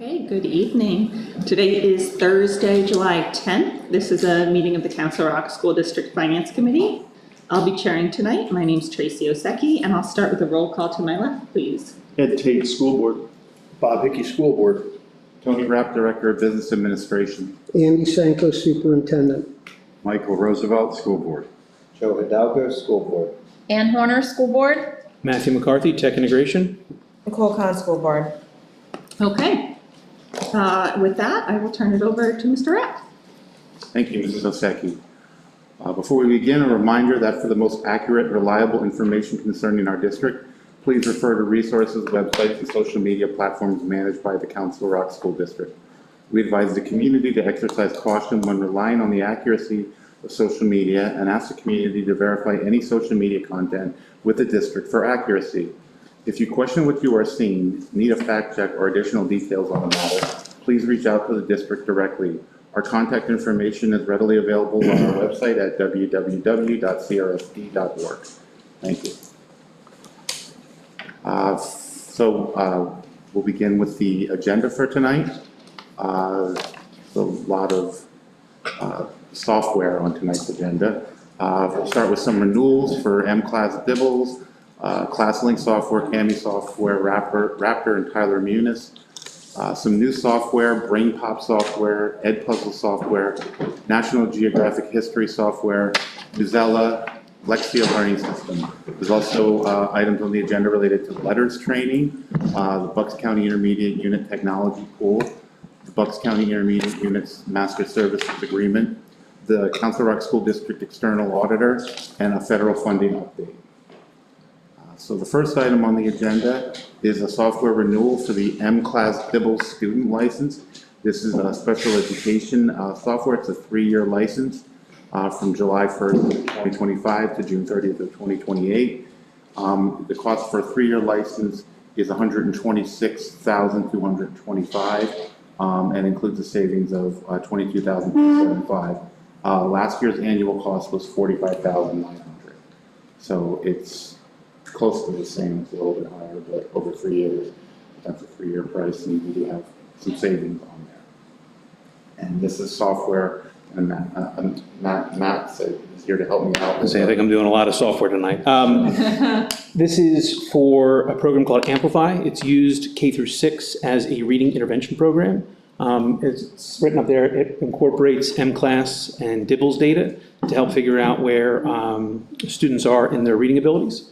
Okay, good evening. Today is Thursday, July 10th. This is a meeting of the Council Rock School District Finance Committee. I'll be chairing tonight. My name's Tracy Osecki, and I'll start with a roll call to my left, please. Ed Tate, School Board. Bob Hickey, School Board. Tony Rapp, Director of Business Administration. Andy Sanko, Superintendent. Michael Roosevelt, School Board. Joe Hidalgo, School Board. Ann Horner, School Board. Matthew McCarthy, Tech Integration. Nicole Khan, School Board. Okay. With that, I will turn it over to Mr. Rapp. Thank you, Mrs. Osecki. Before we begin, a reminder that for the most accurate, reliable information concerning our district, please refer to resources, websites, and social media platforms managed by the Council Rock School District. We advise the community to exercise caution when relying on the accuracy of social media and ask the community to verify any social media content with the district for accuracy. If you question what you are seeing, need a fact check or additional details on the matter, please reach out to the district directly. Our contact information is readily available on our website at www.crsd.org. Thank you. We'll begin with the agenda for tonight. There's a lot of software on tonight's agenda. We'll start with some renewals for M-Class Dibbles, ClassLink software, Cami software, Raptor and Tyler Munis. Some new software, BrainPop software, Edpuzzle software, National Geographic History software, Mozilla, Lexia Learning System. There's also items on the agenda related to letters training, the Bucks County Intermediate Unit Technology Pool, the Bucks County Intermediate Units Master Services Agreement, the Council Rock School District External Auditor, and a federal funding update. So the first item on the agenda is a software renewal for the M-Class Dibbles student license. This is a special education software. It's a 3-year license from July 1st, 2025 to June 30th of 2028. The cost for a 3-year license is $126,225 and includes a savings of $22,275. Last year's annual cost was $45,900. So it's close to the same, it's a little bit higher, but over 3 years, that's a 3-year price, and we do have some savings on there. And this is software, and Matt said he's here to help me out. I think I'm doing a lot of software tonight. This is for a program called Amplify. It's used K through 6 as a reading intervention program. It's written up there. It incorporates M-Class and Dibbles data to help figure out where students are in their reading abilities.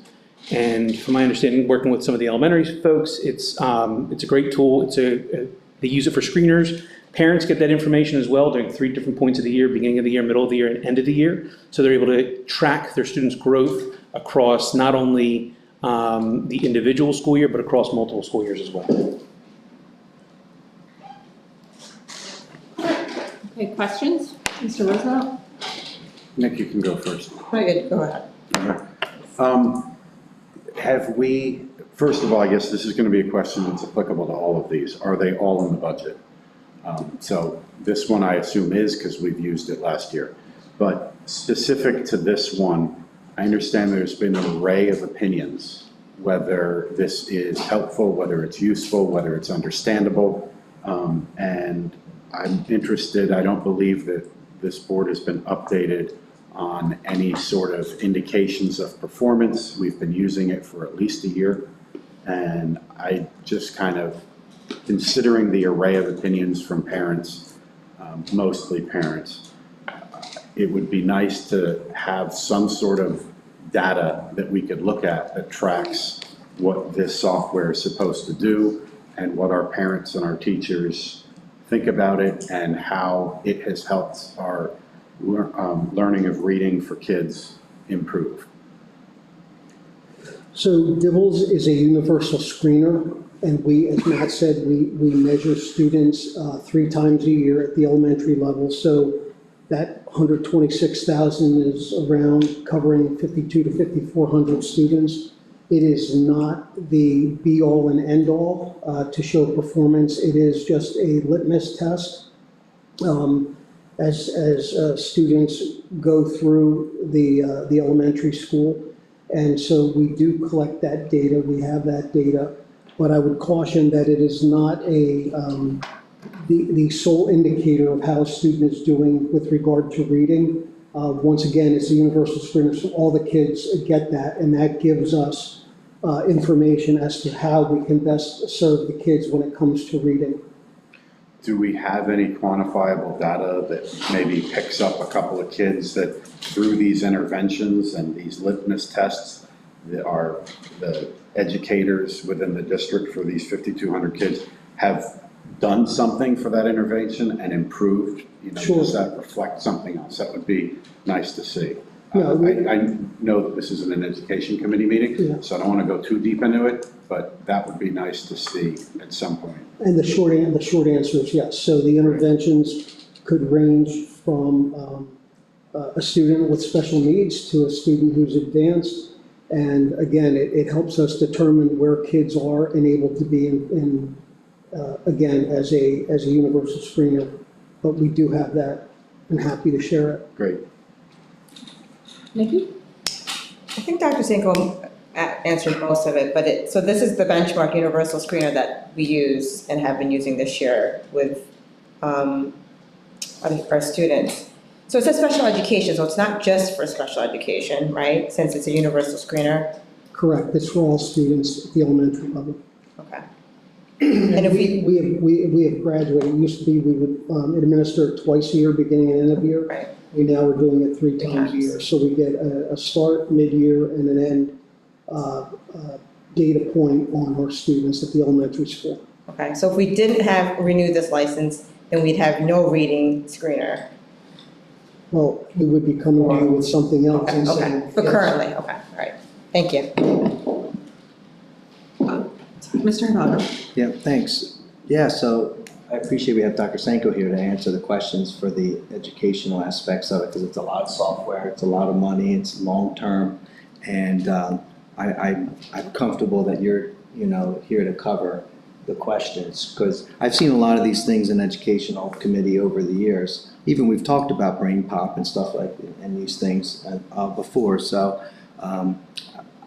And from my understanding, working with some of the elementary folks, it's a great tool. They use it for screeners. Parents get that information as well during 3 different points of the year: beginning of the year, middle of the year, and end of the year. So they're able to track their students' growth across not only the individual school year, but across multiple school years as well. Okay, questions? Mr. Roosevelt? Nick, you can go first. Very good, go ahead. Have we, first of all, I guess this is going to be a question that's applicable to all of these. Are they all in the budget? So this one I assume is, because we've used it last year. But specific to this one, I understand there's been an array of opinions, whether this is helpful, whether it's useful, whether it's understandable. And I'm interested, I don't believe that this board has been updated on any sort of indications of performance. We've been using it for at least a year. And I just kind of, considering the array of opinions from parents, mostly parents, it would be nice to have some sort of data that we could look at that tracks what this software is supposed to do and what our parents and our teachers think about it and how it has helped our learning of reading for kids improve. So Dibbles is a universal screener, and we, as Matt said, we measure students 3 times a year at the elementary level. So that 126,000 is around covering 52 to 5,400 students. It is not the be-all and end-all to show performance. It is just a litmus test. As students go through the elementary school. And so we do collect that data. We have that data. But I would caution that it is not the sole indicator of how a student is doing with regard to reading. Once again, it's a universal screener, so all the kids get that, and that gives us information as to how we can best serve the kids when it comes to reading. Do we have any quantifiable data that maybe picks up a couple of kids that through these interventions and these litmus tests that are the educators within the district for these 5,200 kids have done something for that intervention and improved? You know, Sure. does that reflect something else? That would be nice to see. Yeah, I know that this isn't an education committee Yeah. meeting, so I don't want to go too deep into it, but that would be nice to see at some point. And the short answer is yes. So the interventions could range from a student with special needs to a student who's advanced. And again, it helps us determine where kids are and able to be again, as a universal screener. But we do have that, and happy to share it. Great. Nikki? I think Dr. Cinco answered most of it, but so this is the benchmark universal screener that we use and have been using this year with our students. So it says special education, so it's not just for special education, right? Since it's a universal screener? Correct. It's for all students at the elementary level. Okay. And if we have graduated. It used to be we would administer it twice a year, beginning and end of year. Right. We now are doing it 3 times a times. year. So we get a start, mid-year, and an end data point on our students at the elementary school. Okay, so if we didn't have renewed this license, then we'd have no reading screener. Well, we would be coming to you with something else and Okay, saying. but yes. currently, okay, all right, thank you. Mr. Hidalgo? Yeah, thanks. Yeah, so I appreciate we have Dr. Sanko here to answer the questions for the educational aspects of it, because it's a lot of software, it's a lot of money, it's long-term, and I'm comfortable that you're, here to cover the questions, because I've seen a lot of these things in educational committee over the years. Even we've talked about brain pop and stuff like, and these things before, so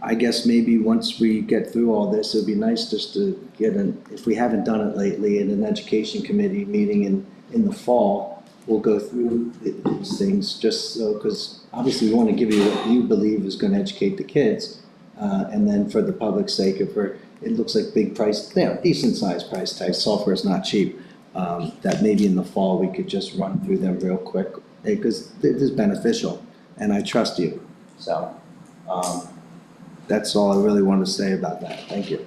I guess maybe once we get through all this, it'd be nice just to get if we haven't done it lately, in an education committee meeting in the fall, we'll go through these things just so, because obviously we want to give you what you believe is going to educate the kids. And then for the public's sake, it looks like big price, decent sized price tags, software is not cheap. That maybe in the fall, we could just run through them real quick, because it is beneficial, and I trust you. So, that's all I really want to say about that. Thank you.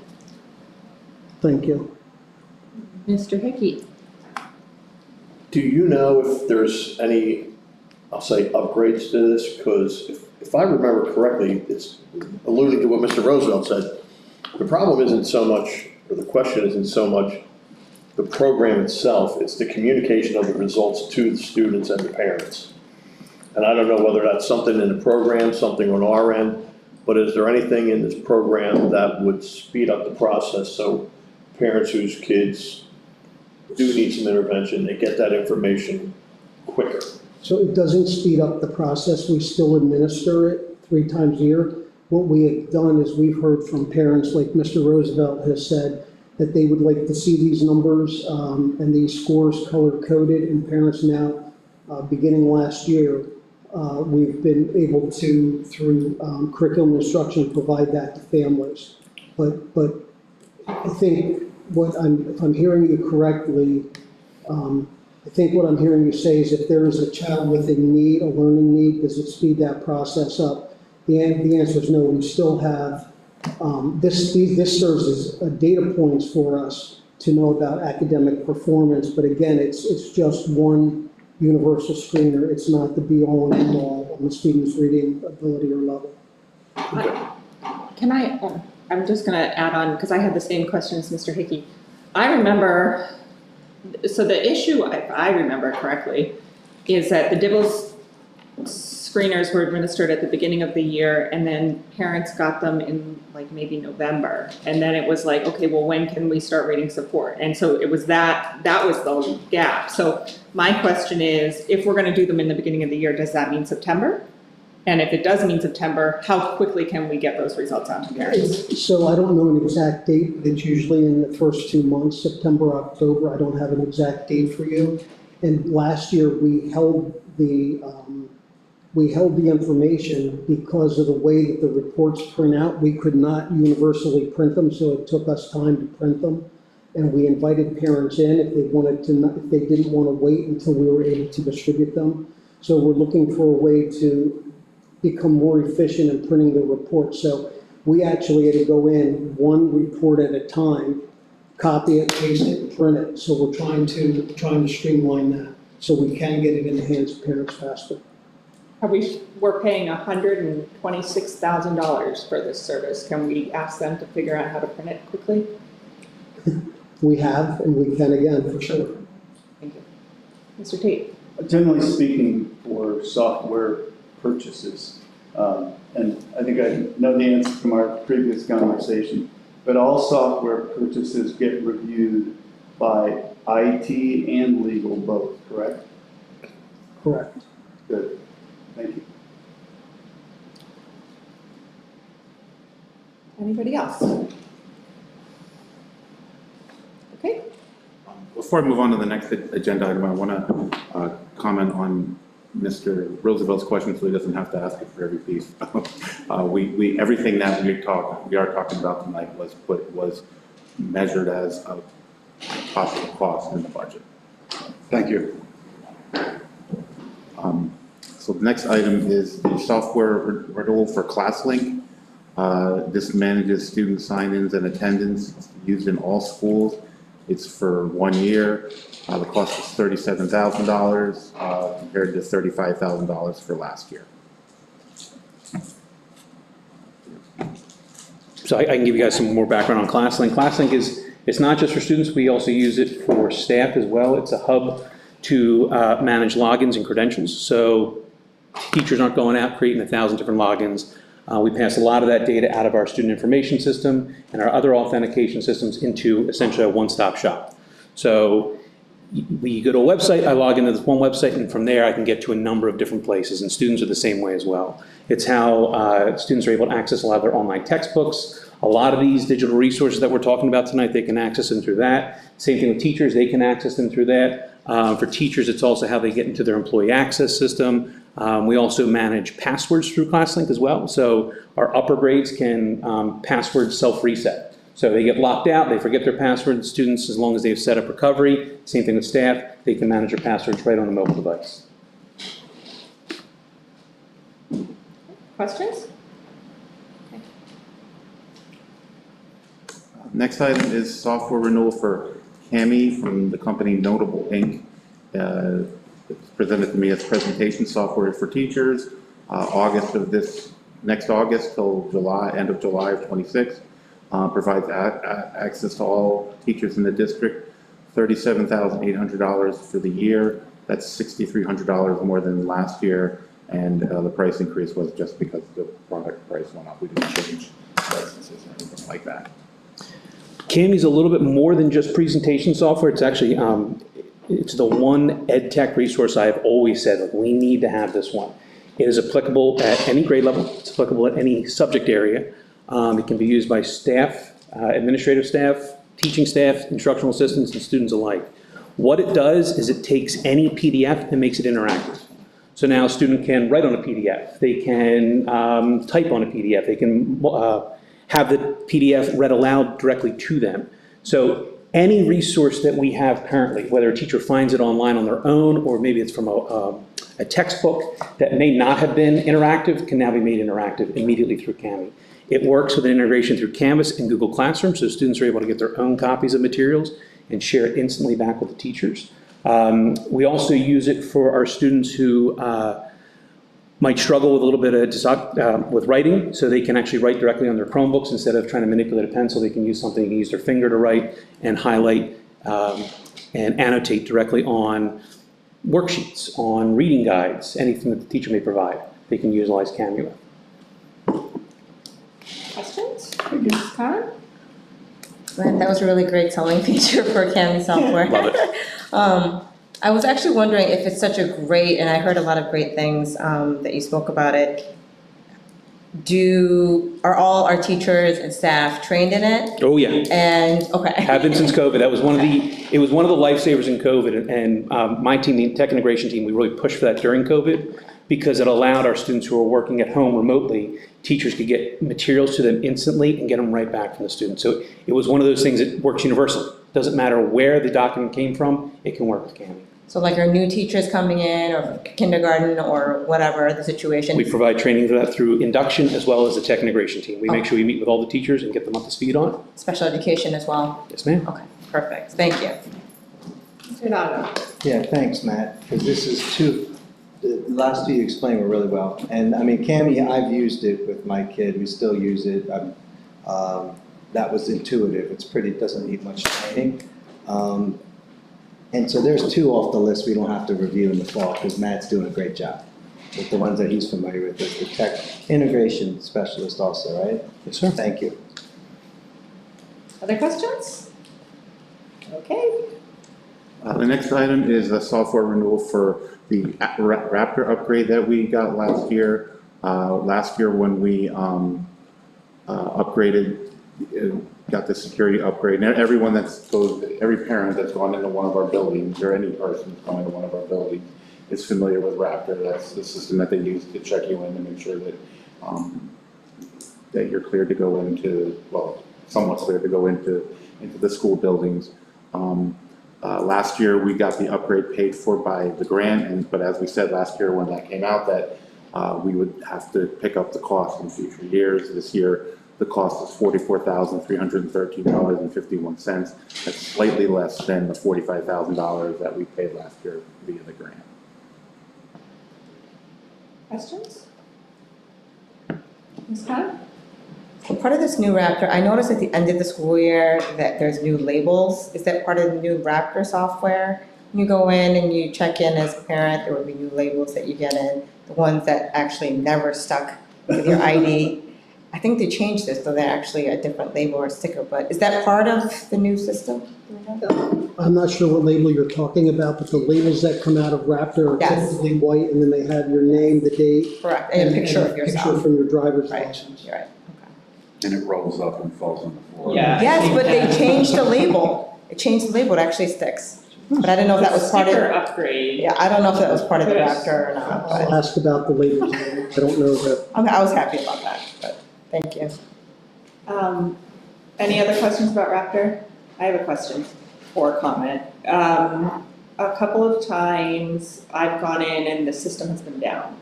Thank you. Mr. Hickey? Do you know if there's any, I'll say, upgrades to this? Because if I remember correctly, it's alluding to what Mr. Roosevelt said. The problem isn't so much, or the question isn't so much the program itself, it's the communication of the results to the students and the parents. And I don't know whether that's something in the program, something on our end, but is there anything in this program that would speed up the process so parents whose kids do need some intervention, they get that information quicker? So it doesn't speed up the process. We still administer it 3 times a year. What we have done is we've heard from parents, like Mr. Roosevelt has said, that they would like to see these numbers and these scores color-coded, and parents now, beginning last year, we've been able to, through curriculum instruction, provide that to families. But I think if I'm hearing you correctly, I think what I'm hearing you say is if there is a child with a need, a learning need, does it speed that process up? The answer is no. We still have, this serves as data points for us to know about academic performance, but again, it's just one universal screener. It's not the be-all and end-all on the student's reading ability or level. Can I'm just going to add on, because I had the same question as Mr. Hickey. I remember, so the issue, if I remember correctly, is that the DIBELS screeners were administered at the beginning of the year, and then parents got them in like maybe November. And then it was like, okay, well, when can we start reading support? And so it was that was the gap. So my question is, if we're going to do them in the beginning of the year, does that mean September? And if it does mean September, how quickly can we get those results out to parents? So I don't know an exact date, but it's usually in the first 2 months, September, October. I don't have an exact date for you. And last year, we held the information because of the way that the reports print out. We could not universally print them, so it took us time to print them. And we invited parents in if they wanted to, if they didn't want to wait until we were able to distribute them. So we're looking for a way to become more efficient in printing the report. So we actually had to go in one report at a time, copy it, paste it, and print it. So we're trying to streamline that so we can get it in the hands of parents faster. We're paying $126,000 for this service. Can we ask them to figure out how to print it quickly? We have, and we can again, for sure. Thank you. Mr. Tate? Generally speaking, for software purchases, and I think I know the answer from our previous conversation, but all software purchases get reviewed by IT and legal both, correct? Correct. Good, thank you. Anybody else? Okay. Before I move on to the next agenda item, I want to comment on Mr. Roosevelt's question, so he doesn't have to ask it for every piece. Everything that we are talking about tonight was measured as a possible cost in the budget. Thank you. So the next item is the software renewal for ClassLink. This manages student sign-ins and attendance. It's used in all schools. It's for 1 year. The cost is $37,000 compared to $35,000 for last year. So I can give you guys some more background on ClassLink. ClassLink it's not just for students, we also use it for staff as well. It's a hub to manage logins and credentials. So teachers aren't going out creating 1,000 different logins. We pass a lot of that data out of our student information system and our other authentication systems into essentially a one-stop shop. So we go to a website, I log into this one website, and from there I can get to a number of different places, and students are the same way as well. It's how students are able to access a lot of their online textbooks. A lot of these digital resources that we're talking about tonight, they can access them through that. Same thing with teachers, they can access them through that. For teachers, it's also how they get into their employee access system. We also manage passwords through ClassLink as well. So our upper grades can password self-reset. So they get locked out, they forget their password. Students, as long as they've set up recovery, same thing with staff, they can manage their passwords right on the mobile device. Questions? Next item is software renewal for Cami from the company Notable Inc. It's presented to me as presentation software for teachers. Next August till end of July of 26. Provides access to all teachers in the district. $37,800 for the year. That's $6,300 more than last year. And the price increase was just because the product price went up. We didn't change licenses or anything like that. Cami's a little bit more than just presentation software. It's actually, it's the one ed tech resource I've always said, like, we need to have this one. It is applicable at any grade level. It's applicable at any subject area. It can be used by staff, administrative staff, teaching staff, instructional assistants, and students alike. What it does is it takes any PDF and makes it interactive. So now a student can write on a PDF. They can type on a PDF. They can have the PDF read aloud directly to them. So any resource that we have currently, whether a teacher finds it online on their own, or maybe it's from a textbook that may not have been interactive, can now be made interactive immediately through Cami. It works with an integration through Canvas and Google Classroom, so students are able to get their own copies of materials and share it instantly back with the teachers. We also use it for our students who might struggle with a little bit of with writing, so they can actually write directly on their Chromebooks instead of trying to manipulate a pencil. They can use something, they can use their finger to write and highlight and annotate directly on worksheets, on reading guides, anything that the teacher may provide. They can utilize Cami with. Questions? Mrs. Khan? That was a really great selling feature for Cami software. Love it. I was actually wondering if it's such a great, and I heard a lot of great things that you spoke about it. Are all our teachers and staff trained in it? Oh, yeah. And, okay. Have been since COVID. That was it was one of the lifesavers in COVID. And my team, the tech integration team, we really pushed for that during COVID because it allowed our students who are working at home remotely, teachers could get materials to them instantly and get them right back from the students. So it was one of those things that works universal. Doesn't matter where the document came from, it can work with Kami. So like our new teachers coming in or kindergarten or whatever the situation? We provide training for that through induction as well as the tech integration team. We make sure we meet with all the teachers and get them up to speed on it. Special education as well? Yes, ma'am. Okay, perfect. Thank you. Mr. Naga? Yeah, thanks, Matt, because this is the last two you explained were really well. And I mean, Kami, I've used it with my kid, we still use it. That was intuitive, it doesn't need much training. And so there's two off the list we don't have to review in the fall, because Matt's doing a great job with the ones that he's familiar with, as the tech integration specialist also, right? Yes, sir. Thank you. Other questions? Okay. The next item is a software renewal for the Raptor upgrade that we got last year. Last year when we upgraded, got the security upgrade, and every parent that's gone into one of our buildings, or any person that's gone into one of our buildings, is familiar with Raptor. That's the system that they use to check you in and make sure that that you're cleared to go into, well, somewhat cleared to go into the school buildings. Last year, we got the upgrade paid for by the grant, but as we said last year when that came out, that we would have to pick up the cost in future years. This year, the cost is $44,313.51. That's slightly less than the $45,000 that we paid last year via the grant. Questions? Ms. Khan? So part of this new Raptor, I noticed at the end of the school year that there's new labels. Is that part of the new Raptor software? When you go in and you check in as a parent, there will be new labels that you get in, the ones that actually never stuck with your ID. I think they changed this, so they're actually a different label or sticker, but is that part of the new system? I'm not sure what label you're talking about, but the labels that come out of Raptor are Yes. typically white, and then they have your name, the date. Correct, and a picture of Picture yourself. from your driver's Right, license. you're right, And it rolls up and falls on the floor. okay. Yeah. Yes, but they changed the label. It changed the label, it actually sticks. But I didn't know if that was part Sticker of, upgrade. yeah, I don't know if that was part of the Raptor or not, I'll but ask about the labels. I don't know that. I was happy about that, but thank you. Any other questions about Raptor? I have a question or comment. A couple of times I've gone in and the system has been down.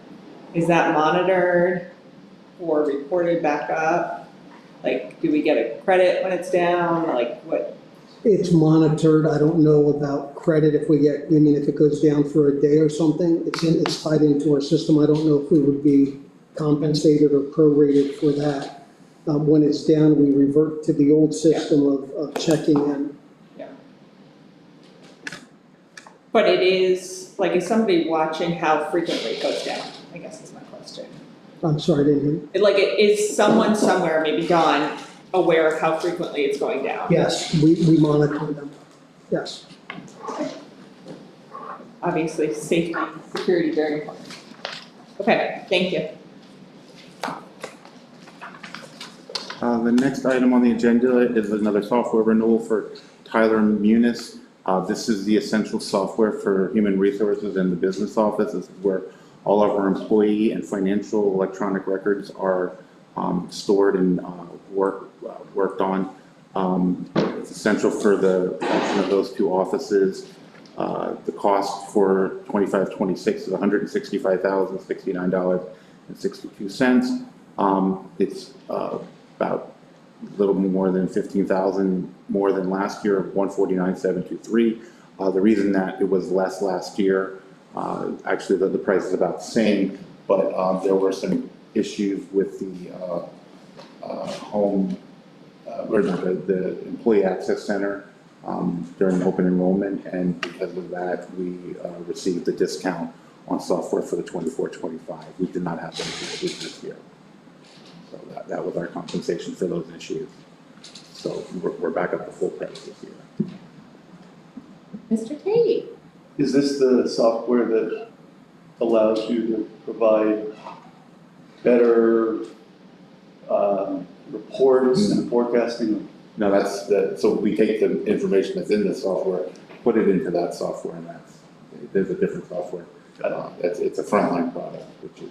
Is that monitored or reported back up? Like, do we get a credit when it's down? Like, what? It's monitored. I don't know about credit if if it goes down for a day or something. It's tied into our system. I don't know if we would be compensated or prorated for that. When it's down, we revert to the old system of checking in. But it is, like, is somebody watching how frequently it goes down? I guess is my question. I'm sorry, I didn't hear. Like, is someone somewhere, maybe Dawn, aware of how frequently it's going down? Yes, we monitor them. Yes. Obviously, safety, security, very important. Okay, thank you. The next item on the agenda is another software renewal for Tyler Munis. This is the essential software for human resources in the business office. This is where all of our employee and financial electronic records are stored and worked on. It's essential for the function of those two offices. The cost for 25-26 is $165,069.62. It's about a little more than 15,000 more than last year, 149,723. The reason that it was less last year, actually the price is about the same, but there were some issues with the the employee access center during open enrollment, and because of that, we received a discount on software for the 24-25. We did not have those issues this year. So that was our compensation for those issues. So we're back up to full price this year. Mr. Tate? Is this the software that allows you to provide better reports and forecasting? No, so we take the information that's in the software, put it into that software, and there's a different software. It's a frontline product, which is,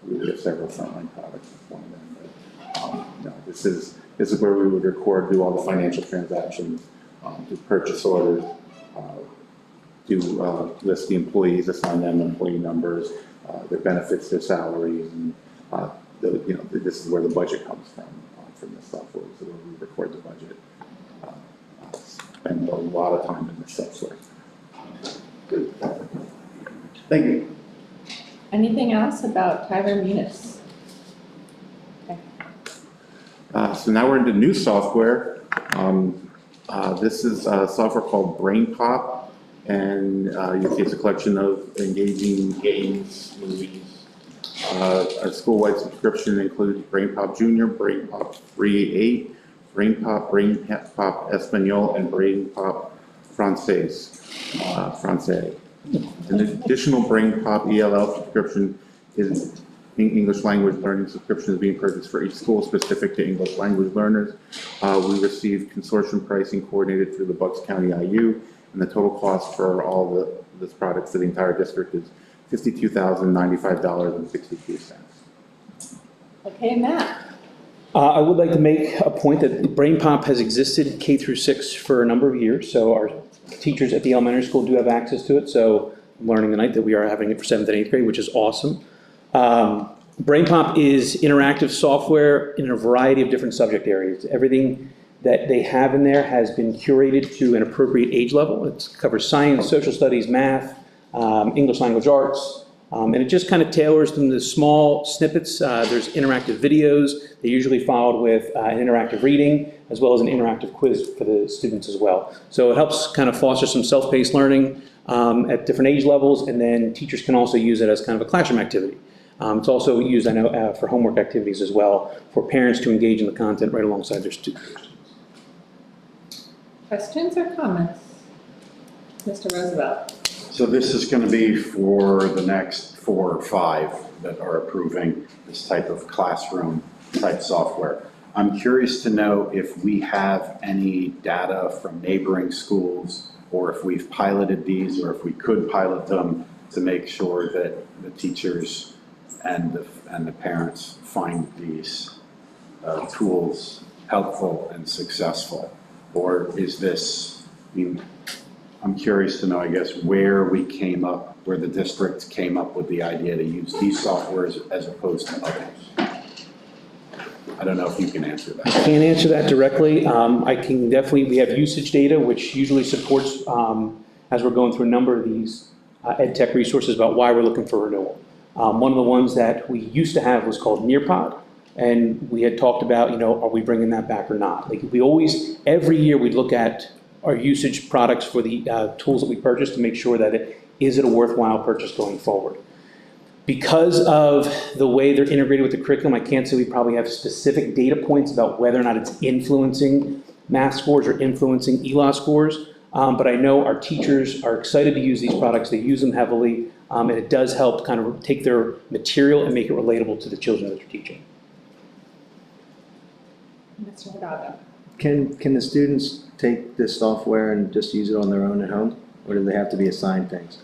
we have several frontline products, it's one of them. But, no, this is where we would record, do all the financial transactions, do purchase orders, list the employees, assign them employee numbers, their benefits, their salaries, and this is where the budget comes from this software, so where we record the budget. Spend a lot of time in this software. Thank you. Anything else about Tyler Munis? Okay. So now we're into new software. This is a software called BrainPop, and you see it's a collection of engaging games, movies. Our school-wide subscription includes BrainPop Junior, BrainPop 3.8, BrainPop Espanol, and BrainPop Francais. An additional BrainPop ELL subscription is English language learning subscription is being purchased for each school specific to English language learners. We received consortium pricing coordinated through the Bucks County IU, and the total cost for all this product for the entire district is $52,095.62. Okay, Matt. I would like to make a point that BrainPop has existed K through 6 for a number of years, so our teachers at the elementary school do have access to it, so I'm learning tonight that we are having it for 7th and 8th grade, which is awesome. BrainPop is interactive software in a variety of different subject areas. Everything that they have in there has been curated to an appropriate age level. It covers science, social studies, math, English language arts, and it just kind of tailors them to small snippets. There's interactive videos. They're usually followed with an interactive reading, as well as an interactive quiz for the students as well. So it helps kind of foster some self-paced learning at different age levels, and then teachers can also use it as kind of a classroom activity. It's also used, I know, for homework activities as well, for parents to engage in the content right alongside their students. Questions or comments? Mr. Roosevelt. So this is going to be for the next 4 or 5 that are approving this type of classroom type software. I'm curious to know if we have any data from neighboring schools, or if we've piloted these, or if we could pilot them to make sure that the teachers and the parents find these tools helpful and successful. Or is this, I'm curious to know, I guess, where the district came up with the idea to use these softwares as opposed to others. I don't know if you can answer that. I can't answer that directly. I can definitely, we have usage data, which usually supports, as we're going through a number of these ed tech resources about why we're looking for renewal. One of the ones that we used to have was called Nearpod, and we had talked about, are we bringing that back or not? Like every year we'd look at our usage products for the tools that we purchase to make sure that is it a worthwhile purchase going forward. Because of the way they're integrated with the curriculum, I can't say we probably have specific data points about whether or not it's influencing math scores or influencing ELA scores, but I know our teachers are excited to use these products. They use them heavily, and it does help kind of take their material and make it relatable to the children that they're teaching. Mr. Hidalgo. Can the students take this software and just use it on their own at home? Or do they have to be assigned things?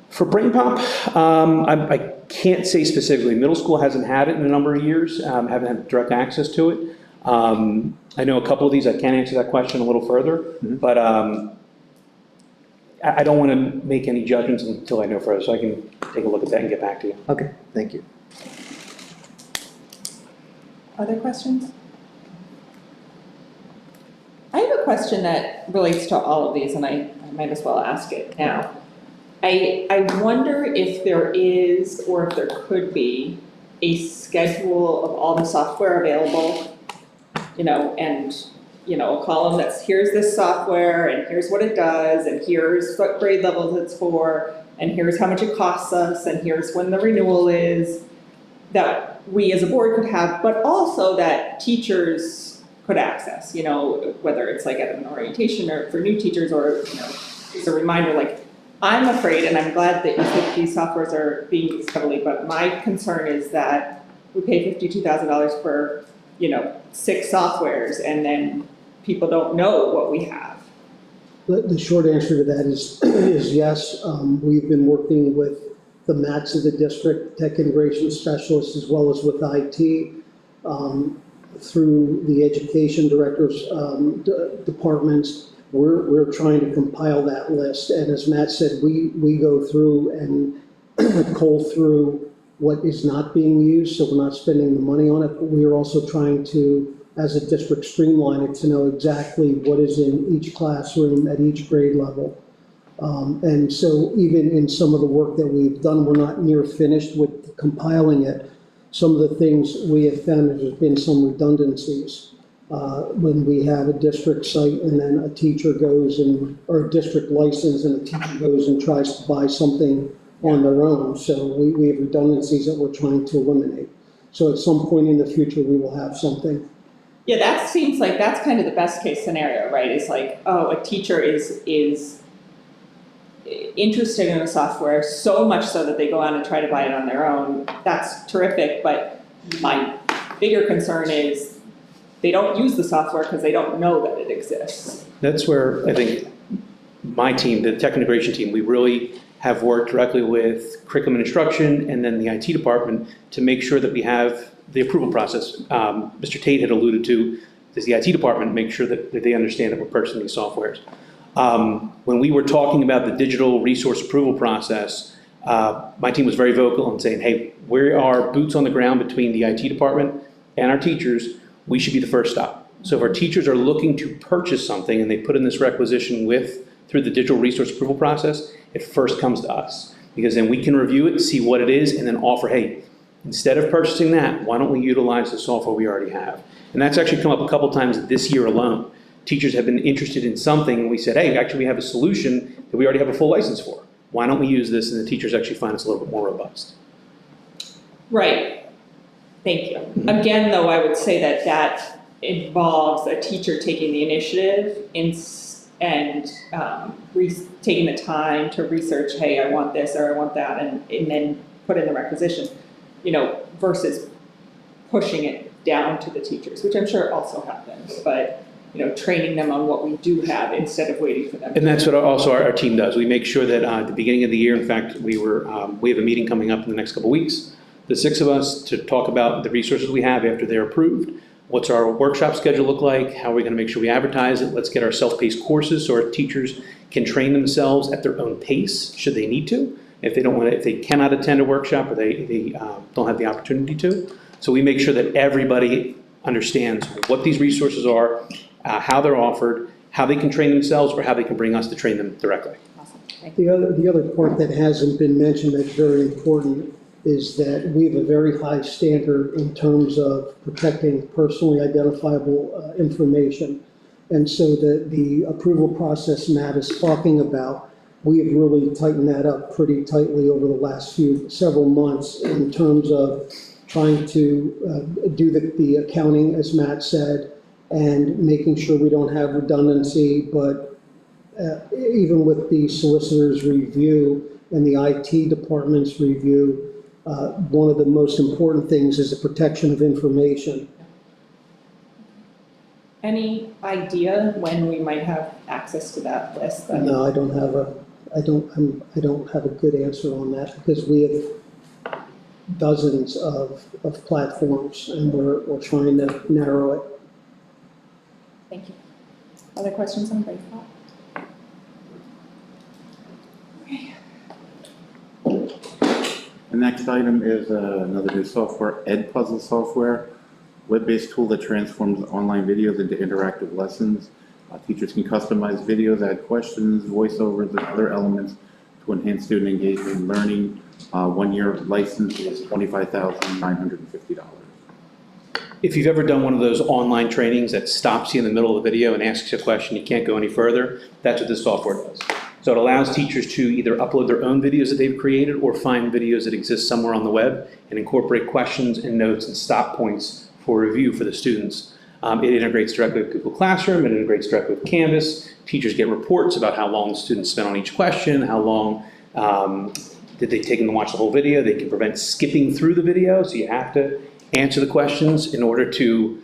For BrainPop, I can't say specifically. Middle school hasn't had it in a number of years, haven't had direct access to it. I know a couple of these, I can answer that question a little further, but I don't want to make any judgments until I know further, so I can take a look at that and get back to you. Okay, thank you. Other questions? I have a question that relates to all of these, and I might as well ask it now. I wonder if there is, or if there could be, a schedule of all the software available, and, a column that's, here's this software, and here's what it does, and here's what grade levels it's for, and here's how much it costs us, and here's when the renewal is, that we as a board could have, but also that teachers could access, whether it's like at an orientation or for new teachers, or, as a reminder, like, I'm afraid, and I'm glad that you said these softwares are being used heavily, but my concern is that we pay $52,000 for, 6 softwares, and then people don't know what we have. The short answer to that is yes. We've been working with the MATs of the district, tech integration specialists, as well as with IT, through the education directors' departments. We're trying to compile that list, and as Matt said, we go through and cull through what is not being used, so we're not spending the money on it, but we are also trying to, as a district, streamline it to know exactly what is in each classroom at each grade level. And so even in some of the work that we've done, we're not near finished with compiling it. Some of the things we have found, there's been some redundancies. When we have a district site and then a teacher goes or a district license and a teacher goes and tries to buy something on their own. So we have redundancies that we're trying to eliminate. So at some point in the future, we will have something. Yeah, that seems like that's kind of the best case scenario, right? It's like, oh, a teacher is interested in the software so much so that they go out and try to buy it on their own. That's terrific, but my bigger concern is they don't use the software because they don't know that it exists. That's where I think my team, the tech integration team, we really have worked directly with curriculum and instruction and then the IT department to make sure that we have the approval process. Mr. Tate had alluded to, does the IT department make sure that they understand that we're purchasing these softwares? When we were talking about the digital resource approval process, my team was very vocal in saying, hey, we are boots on the ground between the IT department and our teachers. We should be the first stop. So if our teachers are looking to purchase something and they put in this requisition through the digital resource approval process, it first comes to us, because then we can review it, see what it is, and then offer, hey, instead of purchasing that, why don't we utilize the software we already have? And that's actually come up a couple times this year alone. Teachers have been interested in something, and we said, hey, actually we have a solution that we already have a full license for. Why don't we use this? And the teachers actually find it's a little bit more robust. Right. Thank you. Again, though, I would say that involves a teacher taking the initiative and taking the time to research, hey, I want this or I want that, and then put in the requisition, versus pushing it down to the teachers, which I'm sure also happens, but training them on what we do have instead of waiting for them. And that's what also our team does. We make sure that at the beginning of the year, in fact, we have a meeting coming up in the next couple of weeks, the 6 of us, to talk about the resources we have after they're approved. What's our workshop schedule look like? How are we going to make sure we advertise it? Let's get our self-paced courses so our teachers can train themselves at their own pace, should they need to. If they cannot attend a workshop or they don't have the opportunity to. So we make sure that everybody understands what these resources are, how they're offered, how they can train themselves, or how they can bring us to train them directly. Awesome. Thank you. The other part that hasn't been mentioned that's very important is that we have a very high standard in terms of protecting personally identifiable information. And so the approval process Matt is talking about, we have really tightened that up pretty tightly over the last several months in terms of trying to do the accounting, as Matt said, and making sure we don't have redundancy, but even with the solicitor's review and the IT department's review, one of the most important things is the protection of information. Any idea when we might have access to that list? No, I don't have a good answer on that, because we have dozens of platforms and we're trying to narrow it. Thank you. Other questions on Brave Thought? The next item is another new software, Edpuzzle software, web-based tool that transforms online videos into interactive lessons. Teachers can customize videos, add questions, voiceovers, and other elements to enhance student engagement and learning. 1-year license is $25,950. If you've ever done one of those online trainings that stops you in the middle of the video and asks you a question, you can't go any further, that's what this software does. So it allows teachers to either upload their own videos that they've created or find videos that exist somewhere on the web and incorporate questions and notes and stop points for review for the students. It integrates directly with Google Classroom, it integrates directly with Canvas. Teachers get reports about how long the students spent on each question, how long did they take them to watch the whole video. They can prevent skipping through the video, so you have to answer the questions in order to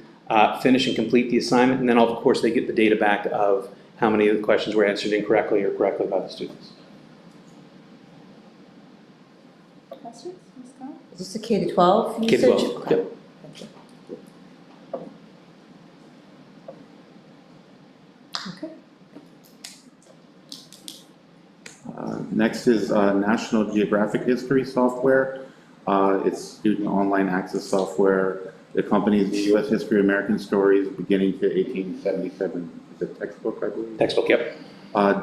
finish and complete the assignment. And then, of course, they get the data back of how many of the questions were answered incorrectly or correctly by the students. Questions, Ms. Scott? Is this a K-12 usage? K-12, Okay. yep. Thank you. Okay. Next is National Geographic History software. It's student online access software. It accompanies the U.S. history of American stories beginning to 1877. Is it textbook, I believe? Textbook, yep.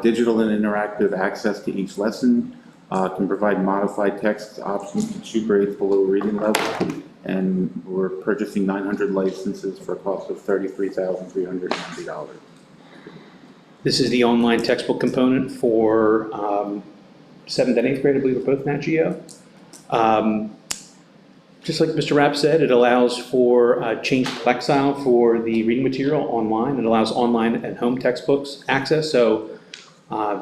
Digital and interactive access to each lesson. Can provide modified text options to 2 grades below reading level. And we're purchasing 900 licenses for a cost of $33,390. This is the online textbook component for 7th and 8th grade, I believe, are both Nat Geo. Just like Mr. Rapp said, it allows for change Lexile for the reading material online. It allows online and home textbooks access, so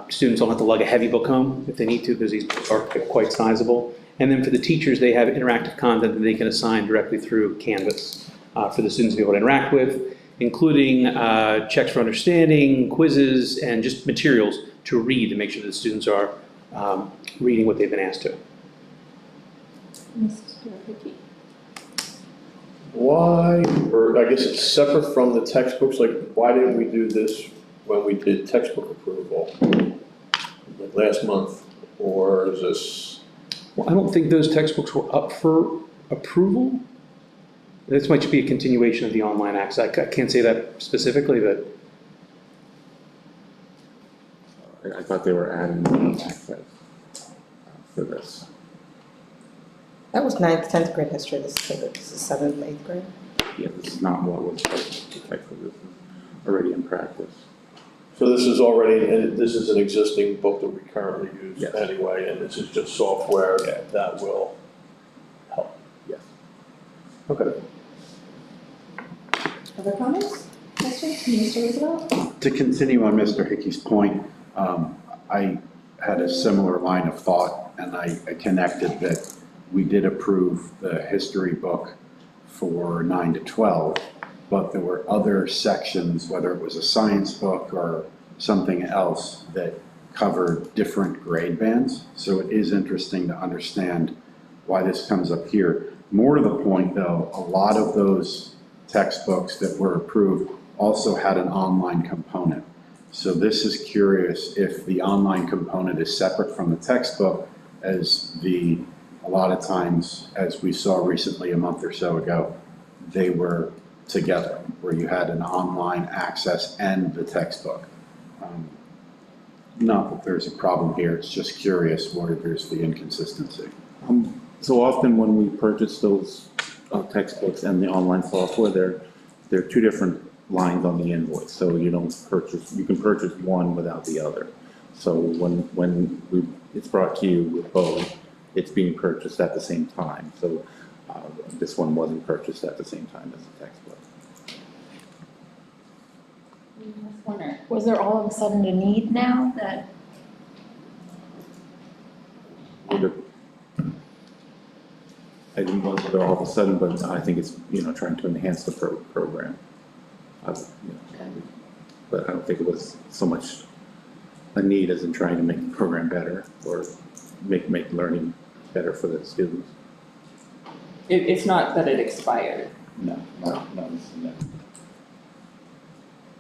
students don't have to lug a heavy book home if they need to, because these books are quite sizable. And then for the teachers, they have interactive content that they can assign directly through Canvas for the students to be able to interact with, including checks for understanding, quizzes, and just materials to read to make sure that the students are reading what they've been asked to. Mr. Hickey? Why, or I guess it's separate from the textbooks, like, why didn't we do this when we did textbook approval, like last month, or is this? Well, I don't think those textbooks were up for approval. This might be a continuation of the online access. I can't say that specifically, but I thought they were adding access for this. That was 9th, 10th grade history. This is 7th, 8th grade. Yeah, this is not what was textbook. This is already in practice. So this is already, and this is an existing book that we currently use Yes. anyway, and this is just software that will help. Yes. Okay. Other comments, questions, Mr. Roosevelt? To continue on Mr. Hickey's point, I had a similar line of thought, and I connected that we did approve the history book for 9 to 12, but there were other sections, whether it was a science book or something else, that covered different grade bands. So it is interesting to understand why this comes up here. More to the point, though, a lot of those textbooks that were approved also had an online component. So this is curious if the online component is separate from the textbook, as a lot of times, as we saw recently a month or so ago, they were together, where you had an online access and the textbook. Not that there's a problem here, it's just curious where there's the inconsistency. So often when we purchase those textbooks and the online software, they're 2 different lines on the invoice. So you can purchase one without the other. So when it's brought to you with both, it's being purchased at the same time. So this one wasn't purchased at the same time as the textbook. Ms. Warner? Was there all of a sudden a need now that, I didn't know that all of a sudden, but I think it's, trying to enhance the program. But I don't think it was so much a need as in trying to make the program better or make learning better for the students. It's not that it expired. No.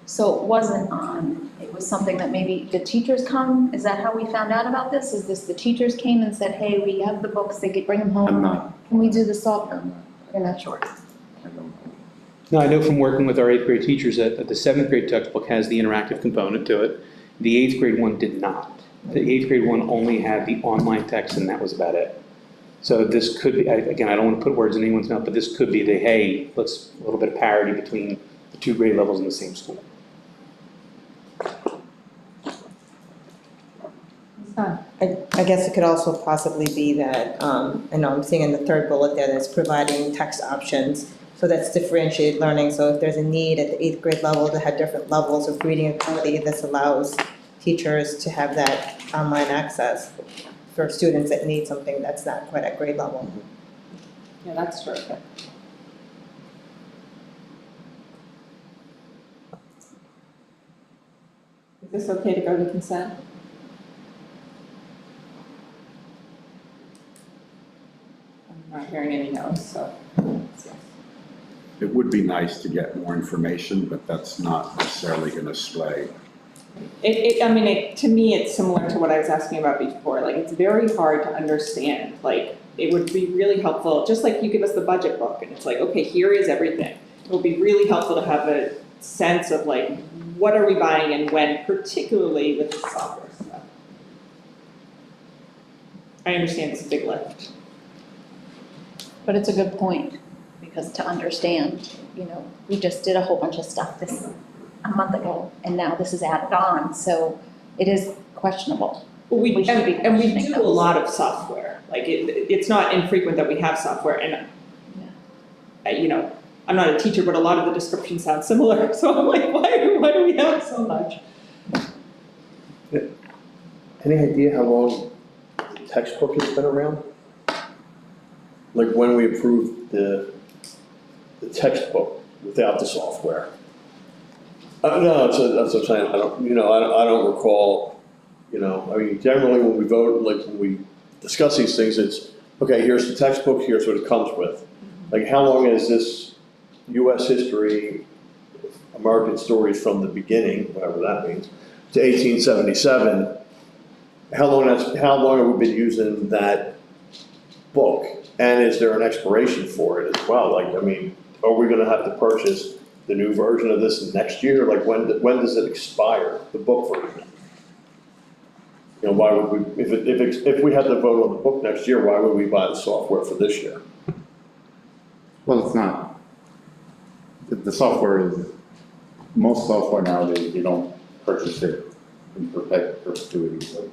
so it wasn't on, it was something that maybe the teachers come? Is that how we found out about this? Is this the teachers came and said, hey, we have the books, they could bring them home? I'm not. Can we do the software? I'm not. You're not sure? I don't know. no, I know from working with our 8th grade teachers that the 7th grade textbook has the interactive component to it. The 8th grade one did not. The 8th grade one only had the online text, and that was about it. So this could be, again, I don't want to put words in anyone's mouth, but this could be hey, let's a little bit of parity between the 2 grade levels in the same school. I guess it could also possibly be that, I know I'm seeing in the 3rd bullet there, that's providing text options So that's differentiated learning. So if there's a need at the 8th grade level to have different levels of reading ability, this allows teachers to have that online access for students that need something that's not quite at grade level. Yeah, that's terrific. Is this okay to go to consent? I'm not hearing any no's, so. yes. It would be nice to get more information, but that's not necessarily going to sway. To me, it's similar to what I was asking about before, like, it's very hard to understand, like, it would be really helpful, just like you give us the budget book, and it's like, okay, here is everything. It would be really helpful to have a sense of like, what are we buying and when, particularly with the software stuff. I understand it's a big lift. But it's a good point, because to understand, we just did a whole bunch of stuff a month ago, and now this is added on, so it is questionable. Well, we We should be do questioning a those. lot of software, like, it's not infrequent that we have software, and, I'm not a teacher, but a lot of the descriptions sound similar, so I'm like, why do we have so much? Any idea how long the textbook has been around? Like when we approved the textbook without the software? No, that's what I'm saying, I don't recall, generally when we vote, like when we discuss these things, it's, okay, here's the textbook, here's what it comes with. Like how long is this US history, American stories from the beginning, whatever that means, to 1877? How long have we been using that book? And is there an expiration for it as well? Like, are we gonna have to purchase the new version of this next year? Like, when does it expire, the book version? Why would we, if we had to vote on the book next year, why would we buy the software for this year? Well, it's not. The software is, most software nowadays, you don't purchase it in perpetuity, so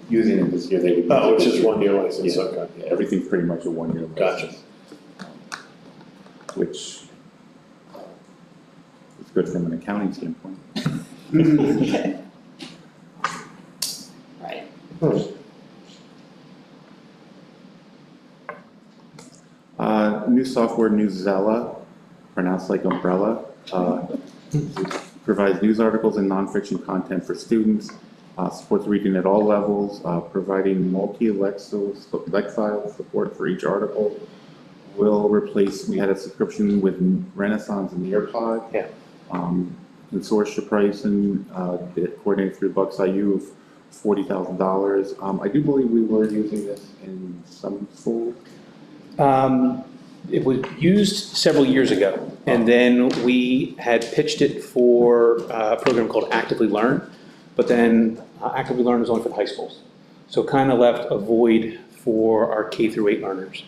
using it this year, they would. Oh, it's just 1 year license, Yeah. okay. Yeah, everything's pretty much a 1 year license. Gotcha. Which is good from an accounting standpoint. Right. New software, Newsela, pronounced like umbrella, provides news articles and nonfiction content for students, supports reading at all levels, providing multi-lexile support for each article. Will replace, we had a subscription with Renaissance and Nearpod. Yeah. And source to price and coordinated through Bucks IU of $40,000. I do believe we were using this in some school. It was used several years ago, and then we had pitched it for a program called Actively Learn, but then Actively Learn was only for the high schools. So it kind of left a void for our K through 8 learners.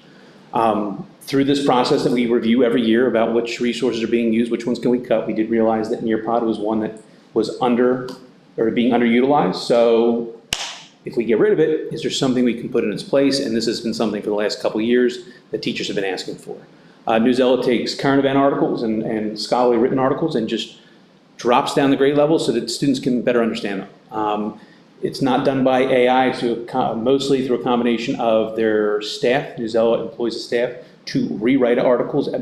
Through this process that we review every year about which resources are being used, which ones can we cut, we did realize that Nearpod was one that was being underutilized. So if we get rid of it, is there something we can put in its place? And this has been something for the last couple of years that teachers have been asking for. Newsela takes current event articles and scholarly written articles and just drops down the grade level so that students can better understand them. It's not done by AI, it's mostly through a combination of their staff. Newsela employs a staff to rewrite articles at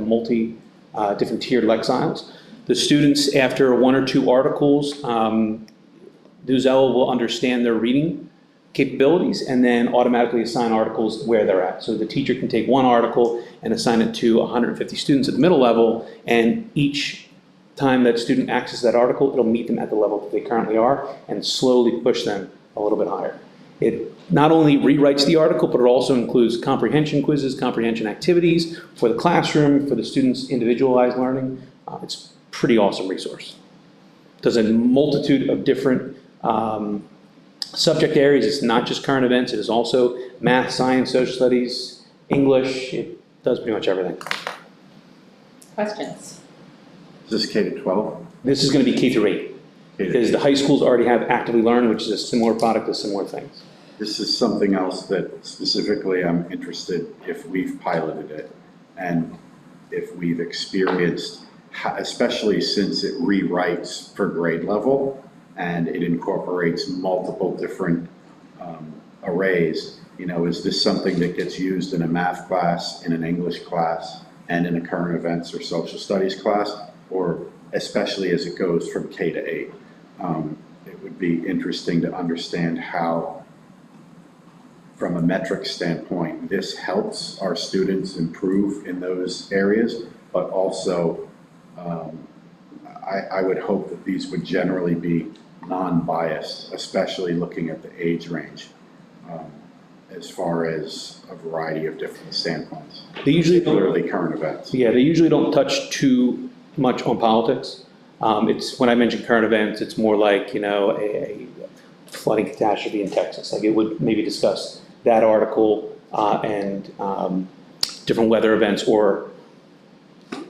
different tiered lexiles. The students, after 1 or 2 articles, Newsela will understand their reading capabilities and then automatically assign articles where they're at. So the teacher can take one article and assign it to 150 students at the middle level, and each time that student accesses that article, it'll meet them at the level that they currently are and slowly push them a little bit higher. It not only rewrites the article, but it also includes comprehension quizzes, comprehension activities for the classroom, for the students' individualized learning. It's a pretty awesome resource. Does a multitude of different subject areas. It's not just current events, it is also math, science, social studies, English. It does pretty much everything. Questions? Is this K to 12? This is going to be K through 8, because the high schools already have Actively Learn, which is a similar product to similar things. This is something else that specifically I'm interested if we've piloted it. And if we've experienced, especially since it rewrites for grade level and it incorporates multiple different arrays, you know, is this something that gets used in a math class, in an English class, and in a current events or social studies class, or especially as it goes from K to 8? It would be interesting to understand how, from a metric standpoint, this helps our students improve in those areas, but also I would hope that these would generally be non-biased, especially looking at the age range, as far as a variety of different standpoints, They usually don't, particularly current events. yeah, they usually don't touch too much on politics. It's, when I mention current events, it's more like, you know, a flooding catastrophe in Texas. Like, it would maybe discuss that article and different weather events, or,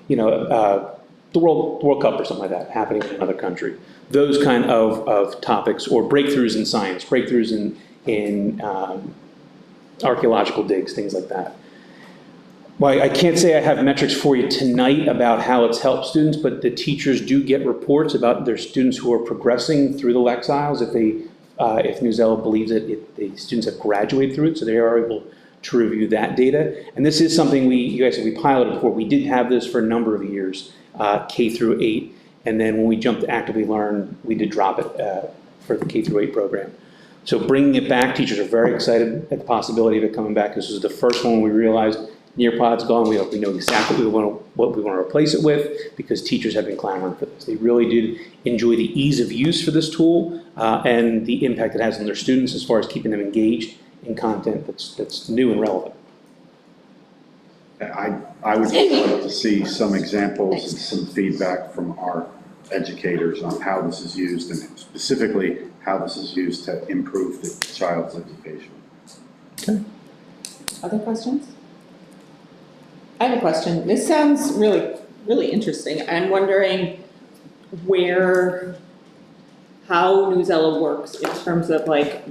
you know, the World Cup or something like that happening in another country. Those kind of topics, or breakthroughs in science, breakthroughs in archaeological digs, things like that. Well, I can't say I have metrics for you tonight about how it's helped students, but the teachers do get reports about their students who are progressing through the Lexile. If New Zealand believes it, the students have graduated through it, so they are able to review that data. And this is something you guys said we piloted before. We did have this for a number of years, K through 8, and then when we jumped to Actively Learn, we did drop it for the K through 8 program. So bringing it back, teachers are very excited at the possibility of it coming back. This was the first one we realized Nearpod's gone. We know exactly what we want to replace it with, because teachers have been clamoring for this. They really did enjoy the ease of use for this tool and the impact it has on their students as far as keeping them engaged in content that's new and relevant. I would like to see some examples and some feedback from our educators on how this is used, and specifically how this is used to improve the child's education. Okay. Other questions? I have a question. This sounds really, really interesting. I'm wondering how Newsela works in terms of like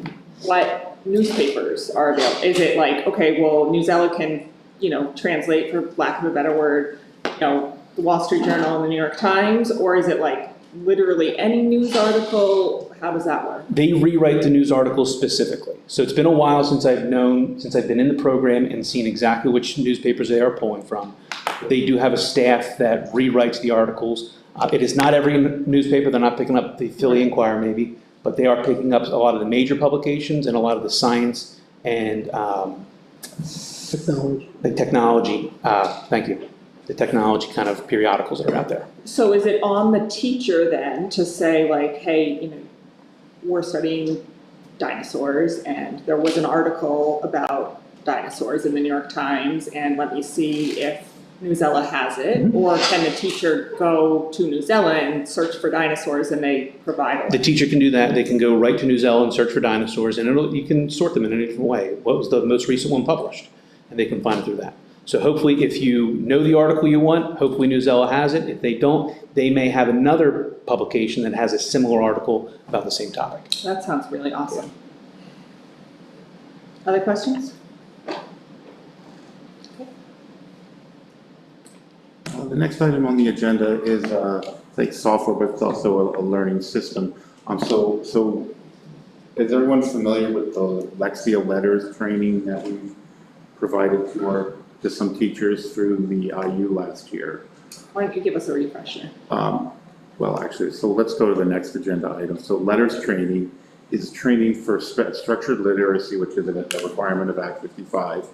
what newspapers are available. Is it like, okay, well, Newsela can, you know, translate, for lack of a better word, you know, the Wall Street Journal and the New York Times, or is it like literally any news article? How does that work? They rewrite the news articles specifically. So it's been a while since I've been in the program and seen exactly which newspapers they are pulling from. They do have a staff that rewrites the articles. It is not every newspaper. They're not picking up the Philly Inquirer maybe, but they are picking up a lot of the major publications and a lot of the science and technology, thank you. The technology kind of periodicals that are out there. So is it on the teacher then to say like, hey, you know, we're studying dinosaurs and there was an article about dinosaurs in the New York Times, and let me see if Newsela has it? Mm-hmm. Or can the teacher go to Newsela and search for dinosaurs and they provide it? The teacher can do that. They can go right to Newsela and search for dinosaurs, and you can sort them in a different way. What was the most recent one published? And they can find it through that. So hopefully if you know the article you want, hopefully Newsela has it. If they don't, they may have another publication that has a similar article about the same topic. That sounds really awesome. Other questions? The next item on the agenda is like software, but it's also a learning system. So is everyone familiar with the Lexia Letters training that we've provided to some teachers through the IU last year? Why don't you give us a refresher? Well, actually, so let's go to the next agenda item. So letters training is training for structured literacy, which is a requirement of Act 55.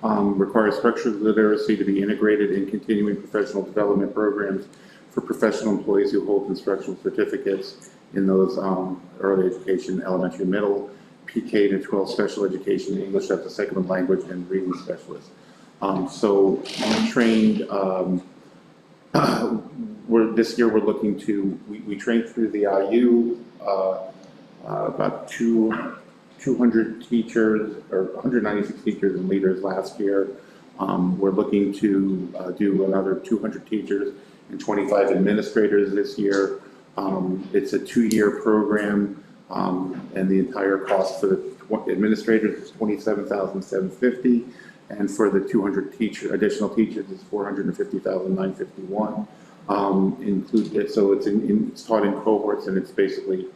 Requires structured literacy to be integrated in continuing professional development programs for professional employees who hold instructional certificates in those early education, elementary, middle, PK to 12 special education, English as a second language, and reading specialists. So we trained, this year we're looking to, we trained through the IU about 200 teachers, or 196 teachers and leaders last year. We're looking to do another 200 teachers and 25 administrators this year. It's a 2-year program, and the entire cost for the administrators is $27,750, And for the 200 additional teachers, it's $450,951. So it's taught in cohorts, and it's basically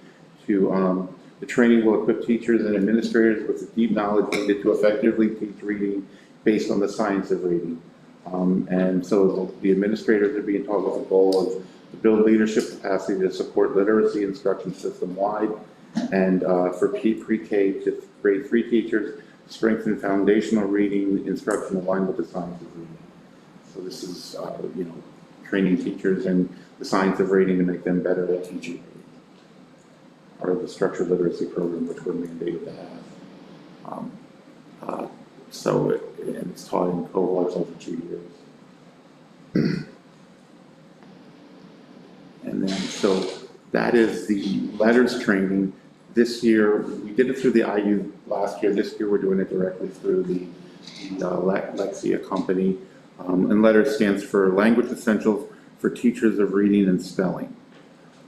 to, the training will equip teachers and administrators with the deep knowledge needed to effectively teach reading based on the science of reading. And so the administrators are being taught with the goal of to build leadership capacity to support literacy instruction system-wide, and for pre-K to grade 3 teachers, strengthen foundational reading instruction aligned with the science of reading. So this is, training teachers in the science of reading to make them better at teaching. Part of the structured literacy program, which we're mandated to have. And it's taught in cohorts over 2 years. And then, so that is the letters training. This year, we did it through the IU last year. This year, we're doing it directly through the Lexia company. And letters stands for Language Essentials for Teachers of Reading and Spelling.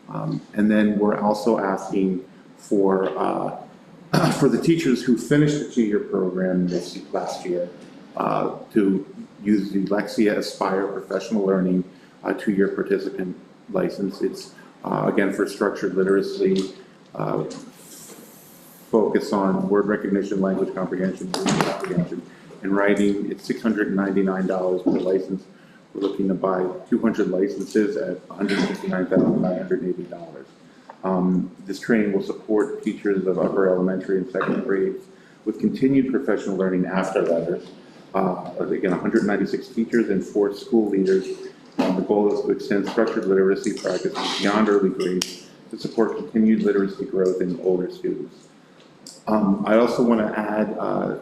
And then we're also asking for the teachers who finished the 2-year program last year to use the Lexia Aspire Professional Learning 2-year participant license. It's again for structured literacy, focus on word recognition, language comprehension, reading comprehension, and writing. It's $699 per license. We're looking to buy 200 licenses at $159,980. This training will support teachers of upper elementary and second grades with continued professional learning after letters. Again, 196 teachers and 4 school leaders. The goal is to extend structured literacy practices beyond early grades to support continued literacy growth in older students. I also want to add,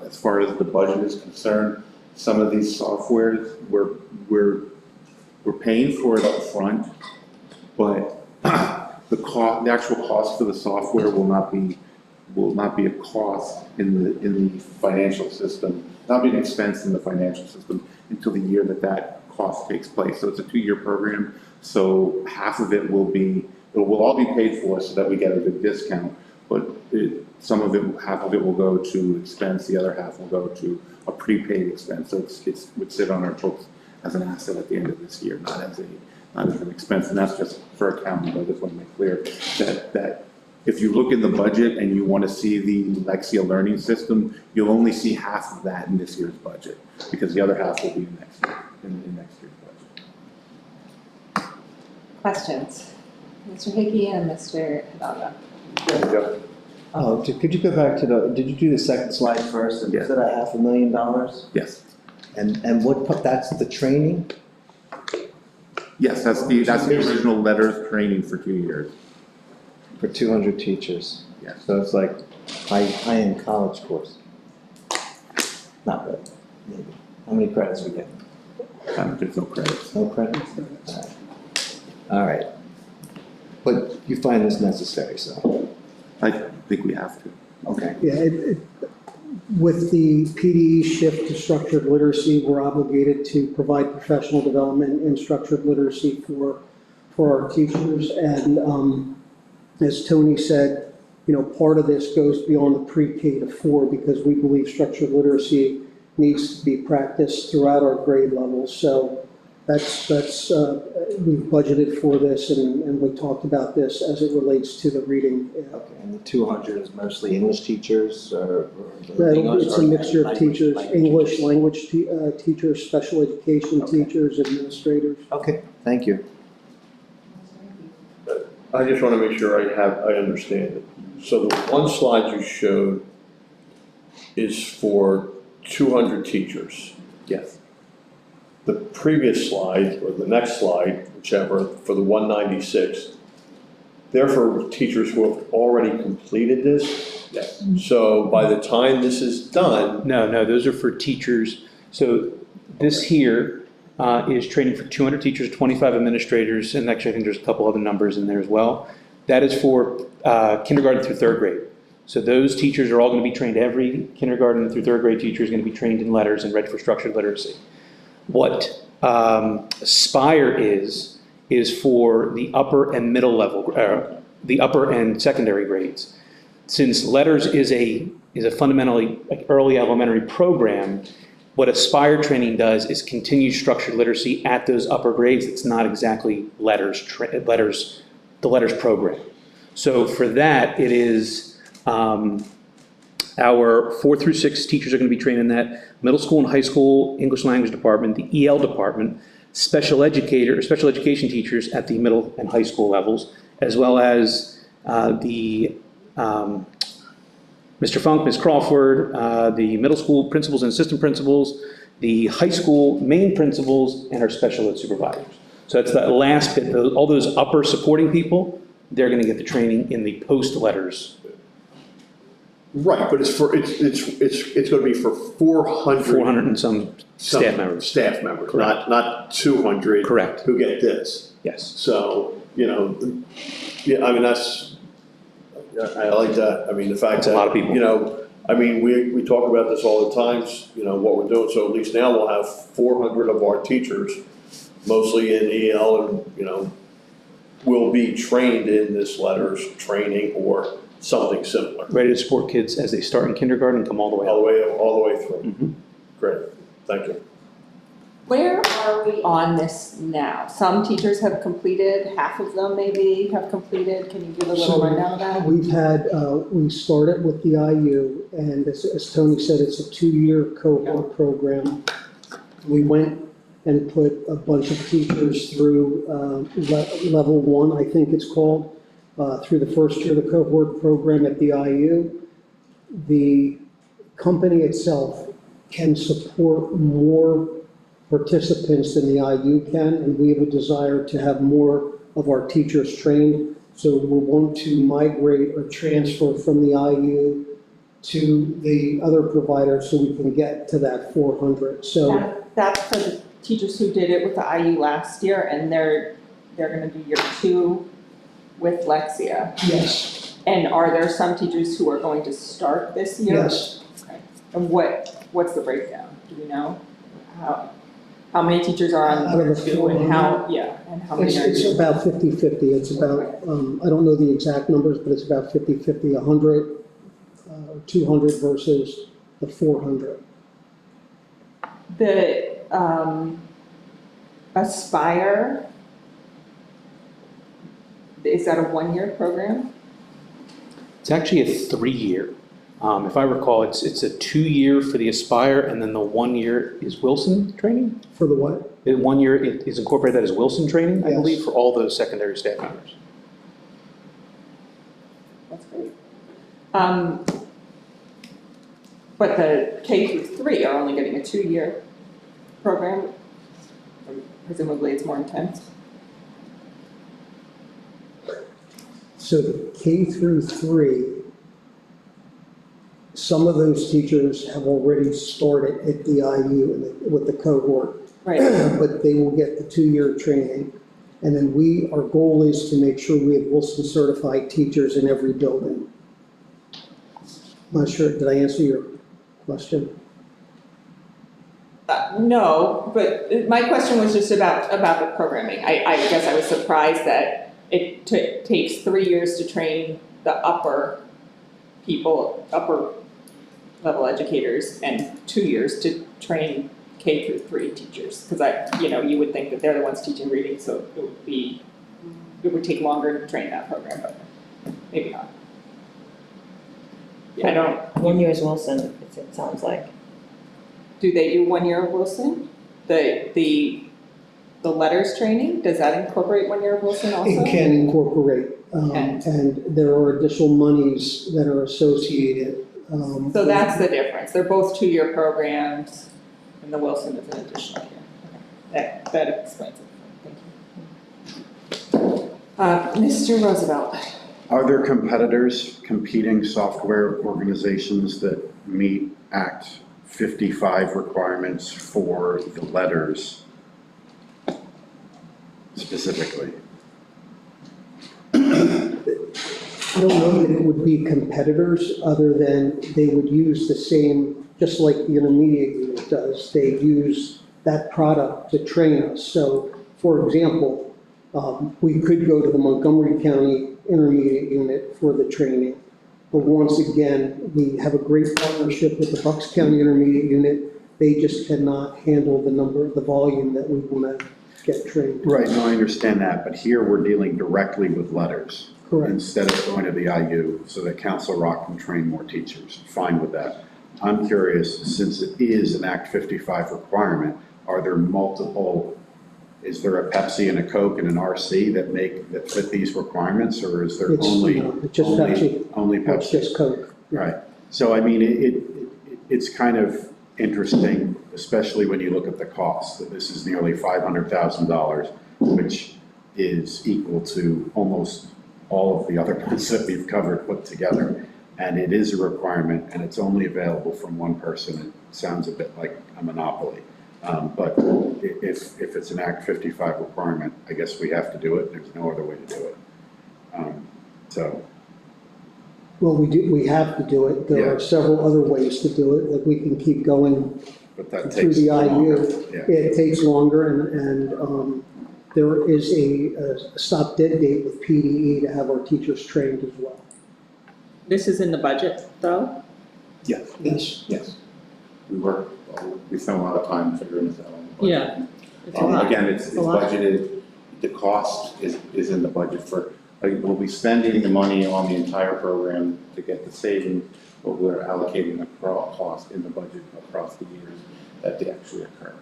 as far as the budget is concerned, some of these softwares, we're paying for it up front, but the actual cost for the software will not be a cost in the financial system, not be an expense in the financial system until the year that cost takes place. So it's a 2-year program, so half of it will all be paid for so that we get a good discount, but half of it will go to expense, the other half will go to a prepaid expense. So it would sit on our books as an asset at the end of this year, not as an expense. And that's just for accounting, but I just want to make clear that if you look in the budget and you want to see the Lexia learning system, you'll only see half of that in this year's budget, because the other half will be in next year's budget. Questions? Mr. Hickey and Mr. Hidalgo. Oh, could you go back to did you do the second slide first? And Yes. was it $500,000? Yes. And that's the training? Yes, that's the original letters training for 2 years. For 200 teachers? Yes. So it's like high-end college course? Not really, maybe. How many credits we get? There's no credits. No credits? All right. But you find this necessary, so, I think we have to. okay. Yeah, with the PDE shift to structured literacy, we're obligated to provide professional development in structured literacy for our teachers. And as Tony said, part of this goes beyond the pre-K to 4, because we believe structured literacy needs to be practiced throughout our grade levels. So that's we've budgeted for this, and we talked about this as it relates to the reading. Okay, and the 200 is mostly English teachers or It's a mixture of teachers, English teachers? language teachers, special education Okay. teachers, administrators. Okay, thank you. I just want to make sure I understand it. So the one slide you showed is for 200 teachers. Yes. The previous slide, or the next slide, whichever, for the 196, they're for teachers who have already completed this. Yes. So by the time this is done, No, those are for teachers. So this here is training for 200 teachers, 25 administrators, and actually I think there's a couple other numbers in there as well. That is for kindergarten through 3rd grade. So those teachers are all going to be trained. Every kindergarten through 3rd grade teacher is going to be trained in letters and ready for structured literacy. What Aspire is for the upper and middle level, the upper and secondary grades. Since letters is a fundamentally early elementary program, What Aspire training does is continue structured literacy at those upper grades. It's not exactly the letters program. So for that, it is our 4 through 6 teachers are going to be trained in that. Middle school and high school English language department, the EL department, special education teachers at the middle and high school levels, as well as Mr. Funk, Ms. Crawford, the middle school principals and assistant principals, the high school main principals, and our special ed supervisors. So that's that last bit, all those upper supporting people, they're gonna get the training in the post letters. Right, but it's gonna be for 400. 400 and some staff members. Staff members, Correct. not 200. Correct. Who get this. Yes. So, yeah, I mean, I like that. I mean, the fact That's a that, lot of people. I mean, we talk about this all the times, what we're doing. So at least now we'll have 400 of our teachers, mostly in EL, and, will be trained in this letters training or something similar. Ready to support kids as they start in kindergarten and come all the way up. All the way through. Mhm. Great, thank you. Where are we on this now? Some teachers have completed, half of them maybe have completed. Can you give a little So rundown of that? We've had, we started with the IU, and as Tony said, it's a 2-year cohort program. We went and put a bunch of teachers through level 1, I think it's called, through the first year of the cohort program at the IU. The company itself can support more participants than the IU can, and we have a desire to have more of our teachers trained. So we want to migrate or transfer from the IU to the other provider so we can get to that 400. So That's for the teachers who did it with the IU last year, and they're gonna do year 2 with Lexia. yes, And are there some teachers who are going to start this year? yes. Okay. And what's the breakdown? Do we know? How many teachers are on Out of year the 2 and how 400? and how many are It's you? about 50/50. It's about, I don't know the exact numbers, but it's about 50/50, 100 or 200 versus the 400. The Aspire, is that a 1-year program? It's actually a 3-year. If I recall, it's a 2-year for the Aspire, and then the 1-year is Wilson training? For the what? The 1 year is incorporated that as Wilson training, I Yes. believe, for all those secondary staff members. That's great. But the K through 3 are only getting a 2-year program. Presumably it's more intense. So the K through 3, some of those teachers have already started at the IU with the cohort. Right. But they will get the 2-year training. And then our goal is to make sure we have Wilson certified teachers in every building. I'm not sure, did I answer your question? No, but my question was just about the programming. I guess I was surprised that it takes 3 years to train the upper level educators, and 2 years to train K through 3 teachers. Because you would think that they're the ones teaching reading, so it would take longer to train that program, but maybe not. Yeah, I don't. 1 year is Wilson, it sounds like. Do they do 1 year of Wilson? The letters training, does that incorporate 1 year of Wilson also? It can incorporate, Okay. and there are additional monies that are associated. So that's the difference. They're both 2-year programs, and the Wilson is an additional year. Okay. That explains it. Thank you. Mr. Roosevelt. Are there competitors, competing software organizations that meet Act 55 requirements for the letters specifically? I don't know that it would be competitors, other than they would use the same, just like the intermediate unit does. They use that product to train us. So, for example, we could go to the Montgomery County Intermediate Unit for the training. But once again, we have a great partnership with the Bucks County Intermediate Unit. They just cannot handle the volume that we want to get trained. Right, no, I understand that, but here we're dealing directly with letters. Correct. Instead of going to the IU, so that Council Rock can train more teachers. Fine with that. I'm curious, since it is an Act 55 requirement, are there multiple, is there a Pepsi and a Coke and an RC that fit these requirements, or is there It's only? just Pepsi. Only It's Pepsi? just Coke. Right. So I mean, it's kind of interesting, especially when you look at the cost, that this is nearly $500,000, which is equal to almost all of the other ones that we've covered put together. And it is a requirement, and it's only available from one person. It sounds a bit like a monopoly. But if it's an Act 55 requirement, I guess we have to do it. There's no other way to do it. So. Well, we have to do it. There Yeah. are several other ways to do it, like we can keep going But that through takes the longer. IU. Yeah. It takes longer, and there is a stop dead date with PDE to have our teachers trained as well. This is in the budget, though? Yes, Yes. yes. We spent a lot of time figuring this out. Yeah. It's a lot. Again, it's a lot. budgeted, the cost is in the budget for, we'll be spending the money on the entire program to get the savings, but we're allocating the cost in the budget across the years that they actually occur.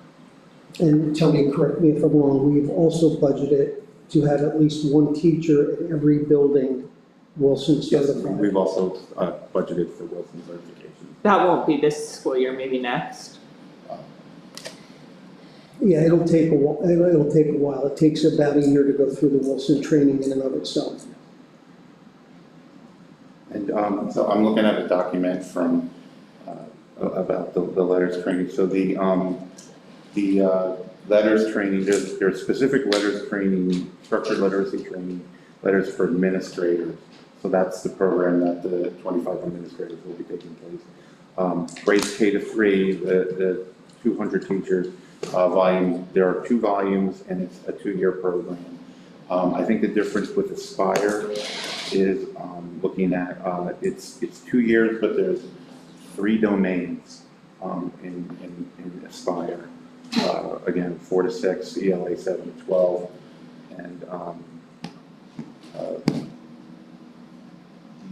And Tony, correct me if I'm wrong, we've also budgeted to have at least one teacher in every building Wilson Yes, certified. we've also budgeted for Wilson certification. That won't be this school year, maybe next. Yeah, it'll take a while. It'll take a while. It takes about a year to go through the Wilson training in and of itself. And so I'm looking at a document from, about the letters training. So the letters training, there's specific letters training, structured literacy training, letters for administrators. So that's the program that the 25 administrators will be taking place. Grades K to 3, the 200 teachers, volume, there are 2 volumes and it's a 2-year program. I think the difference with Aspire is looking at, it's 2 years, but there's 3 domains in Aspire. Again, 4 to 6, ELA 7 to 12, and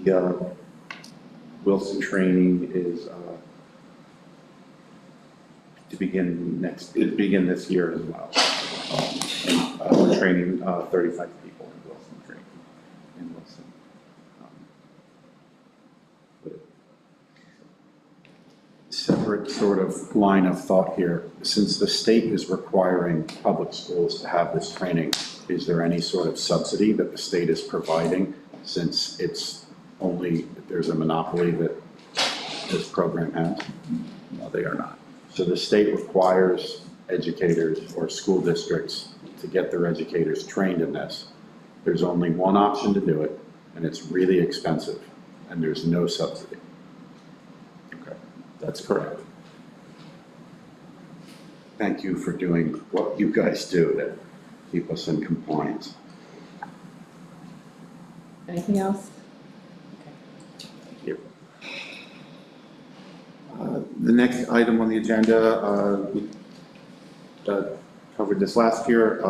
the Wilson training is to begin this year as well. And we're training 35 people in Wilson training in Wilson. Separate sort of line of thought here. Since the state is requiring public schools to have this training, is there any sort of subsidy that the state is providing since it's only, there's a monopoly that this program has? No, they are not. So the state requires educators or school districts to get their educators trained in this. There's only one option to do it, and it's really expensive, and there's no subsidy. Okay, that's correct. Thank you for doing what you guys do to keep us in compliance. Anything else? Thank you. The next item on the agenda, we covered this last year,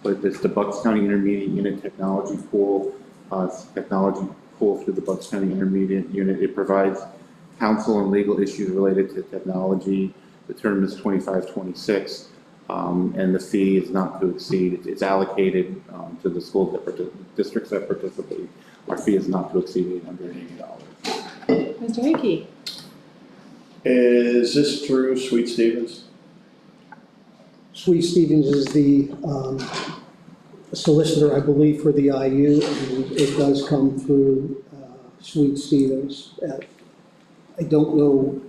but it's the Bucks County Intermediate Unit Technology Pool. It's a technology pool through the Bucks County Intermediate Unit. It provides counsel and legal issues related to technology. The term is 25-26, and the fee is not to exceed. It's allocated to the schools districts that participate. Our fee is not to exceed $880. Mr. Hickey? Is this through Sweet Stevens? Sweet Stevens is the solicitor, I believe, for the IU, and it does come through Sweet Stevens. I don't know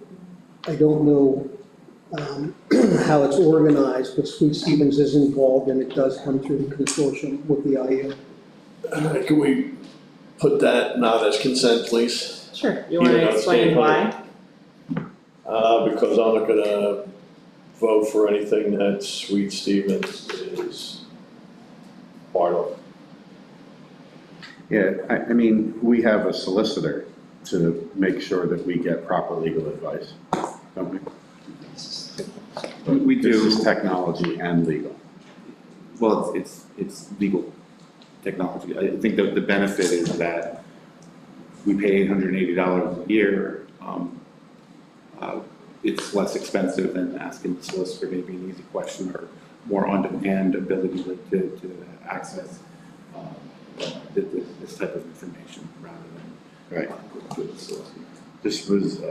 how it's organized, but Sweet Stevens is involved, and it does come through the consortium with the IU. Can we put that not as consent, please? Sure. You want to explain why? Because I'm not gonna vote for anything that Sweet Stevens is part of. Yeah, I mean, we have a solicitor to make sure that we get proper legal advice, don't we? We This do. is technology and legal. Well, it's legal technology. I think that the benefit is that we pay $880 a year. It's less expensive than asking the solicitor maybe an easy question or more on-demand ability to access this type of information rather than. Right. Go to the solicitor. This was,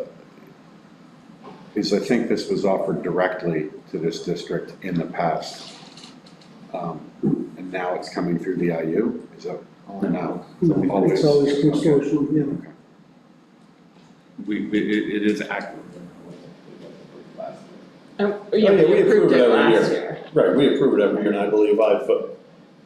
because I think this was offered directly to this district in the past. And now it's coming through the IU, is that, or no? It's always consortium, yeah. It is active. Yeah, we approved it every last year. year. Right, we approve it every year, and I believe I've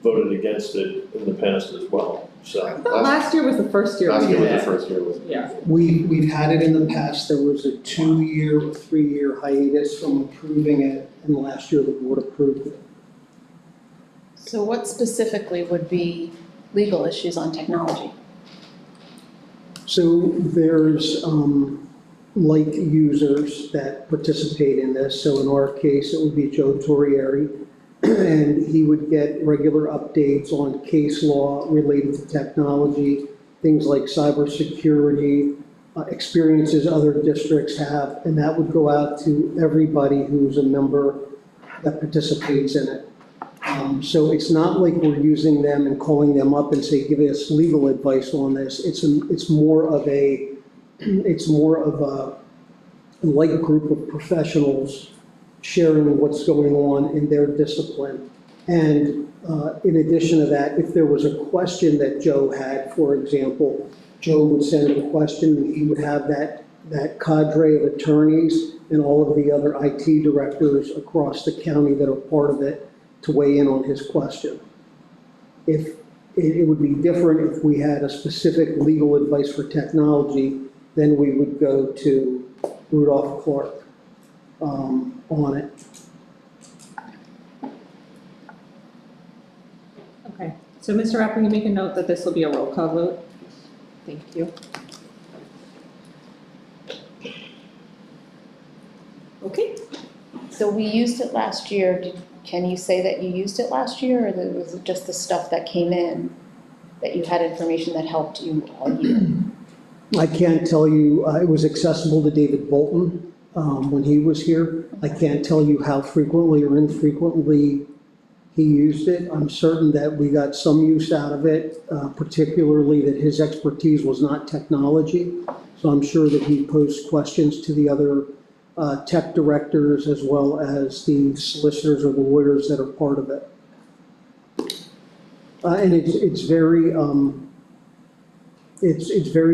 voted against it in the past as well, so. I thought last year was the first year Last we year did was the it. first year was. Yeah. We've had it in the past, there was a 2-year, or 3-year hiatus from approving it, and last year the board approved it. So what specifically would be legal issues on technology? So there's light users that participate in this. So in our case, it would be Joe Torrieri, and he would get regular updates on case law related to technology, things like cybersecurity, experiences other districts have, and that would go out to everybody who's a member that participates in it. So it's not like we're using them and calling them up and say, give us legal advice on this. It's more of a light group of professionals sharing what's going on in their discipline. And in addition to that, if there was a question that Joe had, for example, Joe would send a question and he would have that cadre of attorneys and all of the other IT directors across the county that are part of it to weigh in on his question. If it would be different if we had a specific legal advice for technology, then we would go to Rudolph Clark on it. Okay, so Mr. Rapp, will you make a note that this will be a roll call vote? Thank you. Okay, So we used it last year. Can you say that you used it last year, or was it just the stuff that came in, that you had information that helped you all year? I can't tell you, it was accessible to David Bolton when he was here. I can't tell you how frequently or infrequently he used it. I'm certain that we got some use out of it, particularly that his expertise was not technology. So I'm sure that he posed questions to the other tech directors as well as the solicitors or the lawyers that are part of it. And it's very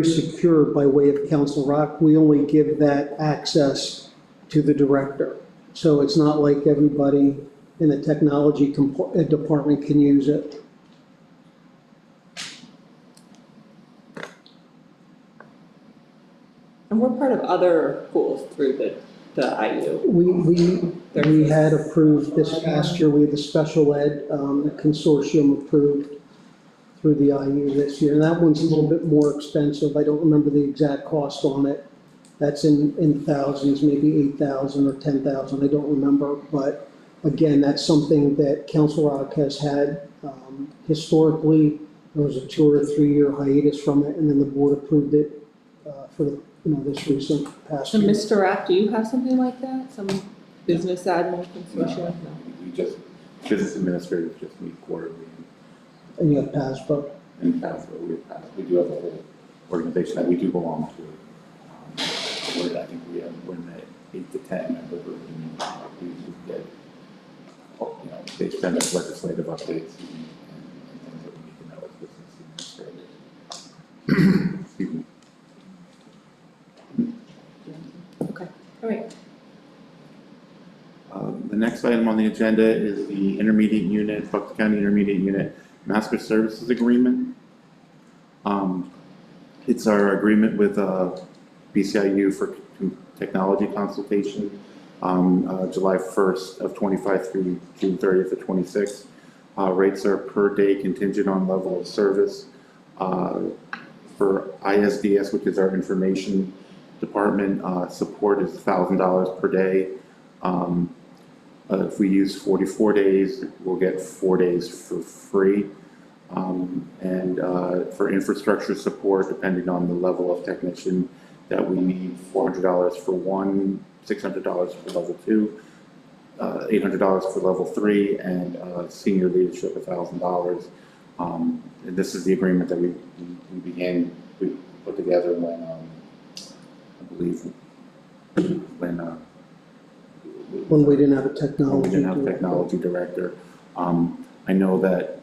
secure by way of Council Rock. We only give that access to the director. So it's not like everybody in the technology department can use it. and we're part of other pools through the IU. We had approved this past year, we had the special ed consortium approved through the IU this year. And that one's a little bit more expensive. I don't remember the exact cost on it. That's in thousands, maybe 8,000 or 10,000, I don't remember. But again, that's something that Council Rock has had historically. There was a 2 or 3 year hiatus from it, and then the board approved it for this recent past So year. Mr. Rapp, do you have something like that? Some business admin consortium? No. We just, business administrators just meet quarterly And you have PASPA. and that's what we have. We do have a whole organization that we do belong to. I think we're in the 8 to 10 member group, and we usually get, they send us legislative updates and things that we need to know as business administrators. Excuse me. Okay, all right. The next item on the agenda is the intermediate unit, Bucks County Intermediate Unit Master Services Agreement. It's our agreement with BCIU for technology consultation, July 1st of 25 through June 30th of 26. Rates are per day contingent on level of service. For ISDS, which is our information department, support is $1,000 per day. If we use 44 days, we'll get 4 days for free. And for infrastructure support, depending on the level of technician that we need, $400 for one, $600 for level 2, $800 for level 3, and senior leadership $1,000. And this is the agreement that we put together when I believe When we didn't have a when we technology. didn't have a director. technology director. I know that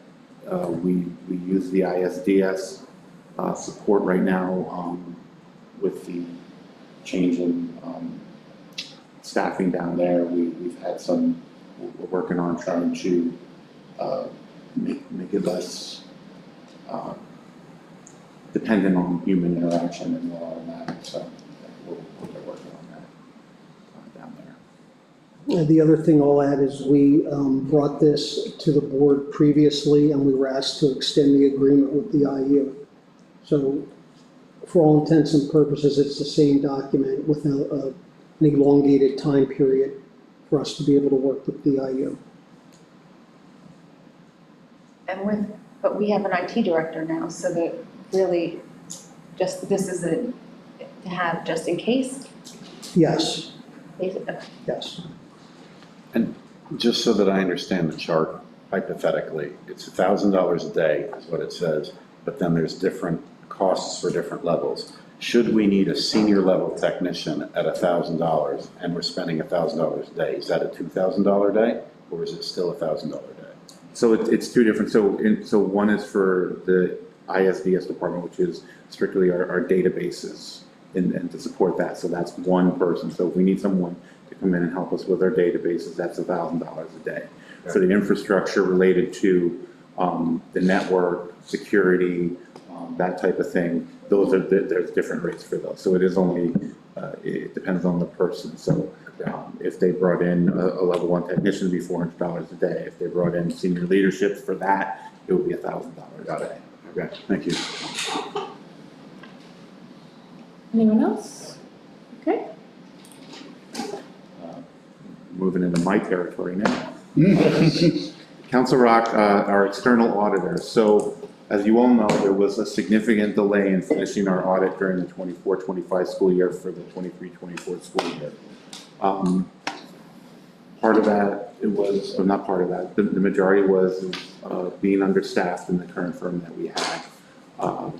we use the ISDS support right now with the change in staffing down there. We've had some, we're working on trying to make it less dependent on human interaction and more automatic, so we're working on that down there. The other thing I'll add is we brought this to the board previously, and we were asked to extend the agreement with the IU. So for all intents and purposes, it's the same document with an elongated time period for us to be able to work with the IU. But we have an IT director now, so that really, just, this is to have just in case, Yes, basically. yes. And just so that I understand the chart, hypothetically, it's $1,000 a day is what it says, but then there's different costs for different levels. Should we need a senior level technician at $1,000 and we're spending $1,000 a day, is that a $2,000 day or is it still $1,000 a day? So it's two different, so one is for the ISDS department, which is strictly our databases and to support that, so that's one person. So if we need someone to come in and help us with our databases, that's $1,000 a day. For the infrastructure related to the network, security, that type of thing, there's different rates for those. So it is only, it depends on the person. So if they brought in a level 1 technician, it'd be $400 a day. If they brought in senior leadership for that, it would be $1,000 a day. Okay, thank you. Anyone else? Okay. Moving into my territory now. Council Rock, our external auditor. So as you all know, there was a significant delay in finishing our audit during the 24-25 school year for the 23-24 school year. Part of that, it was, or not part of that, the majority was being understaffed in the current firm that we had.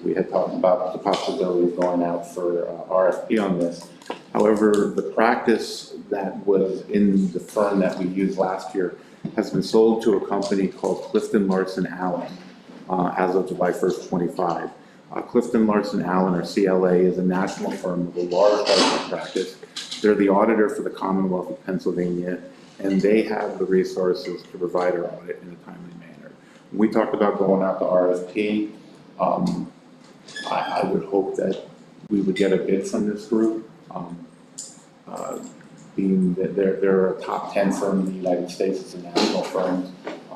We had talked about the possibility of going out for RFP on this. However, the practice that was in the firm that we used last year has been sold to a company called Clifton Larson Allen as of July 1st, 25. Clifton Larson Allen, or CLA, is a national firm with a large audit practice. They're the auditor for the Commonwealth of Pennsylvania, and they have the resources to provide our audit in a timely manner. When we talked about going out to RFP, I would hope that we would get a bid from this group. Being that they're a top 10 firm in the United States, it's a national firm.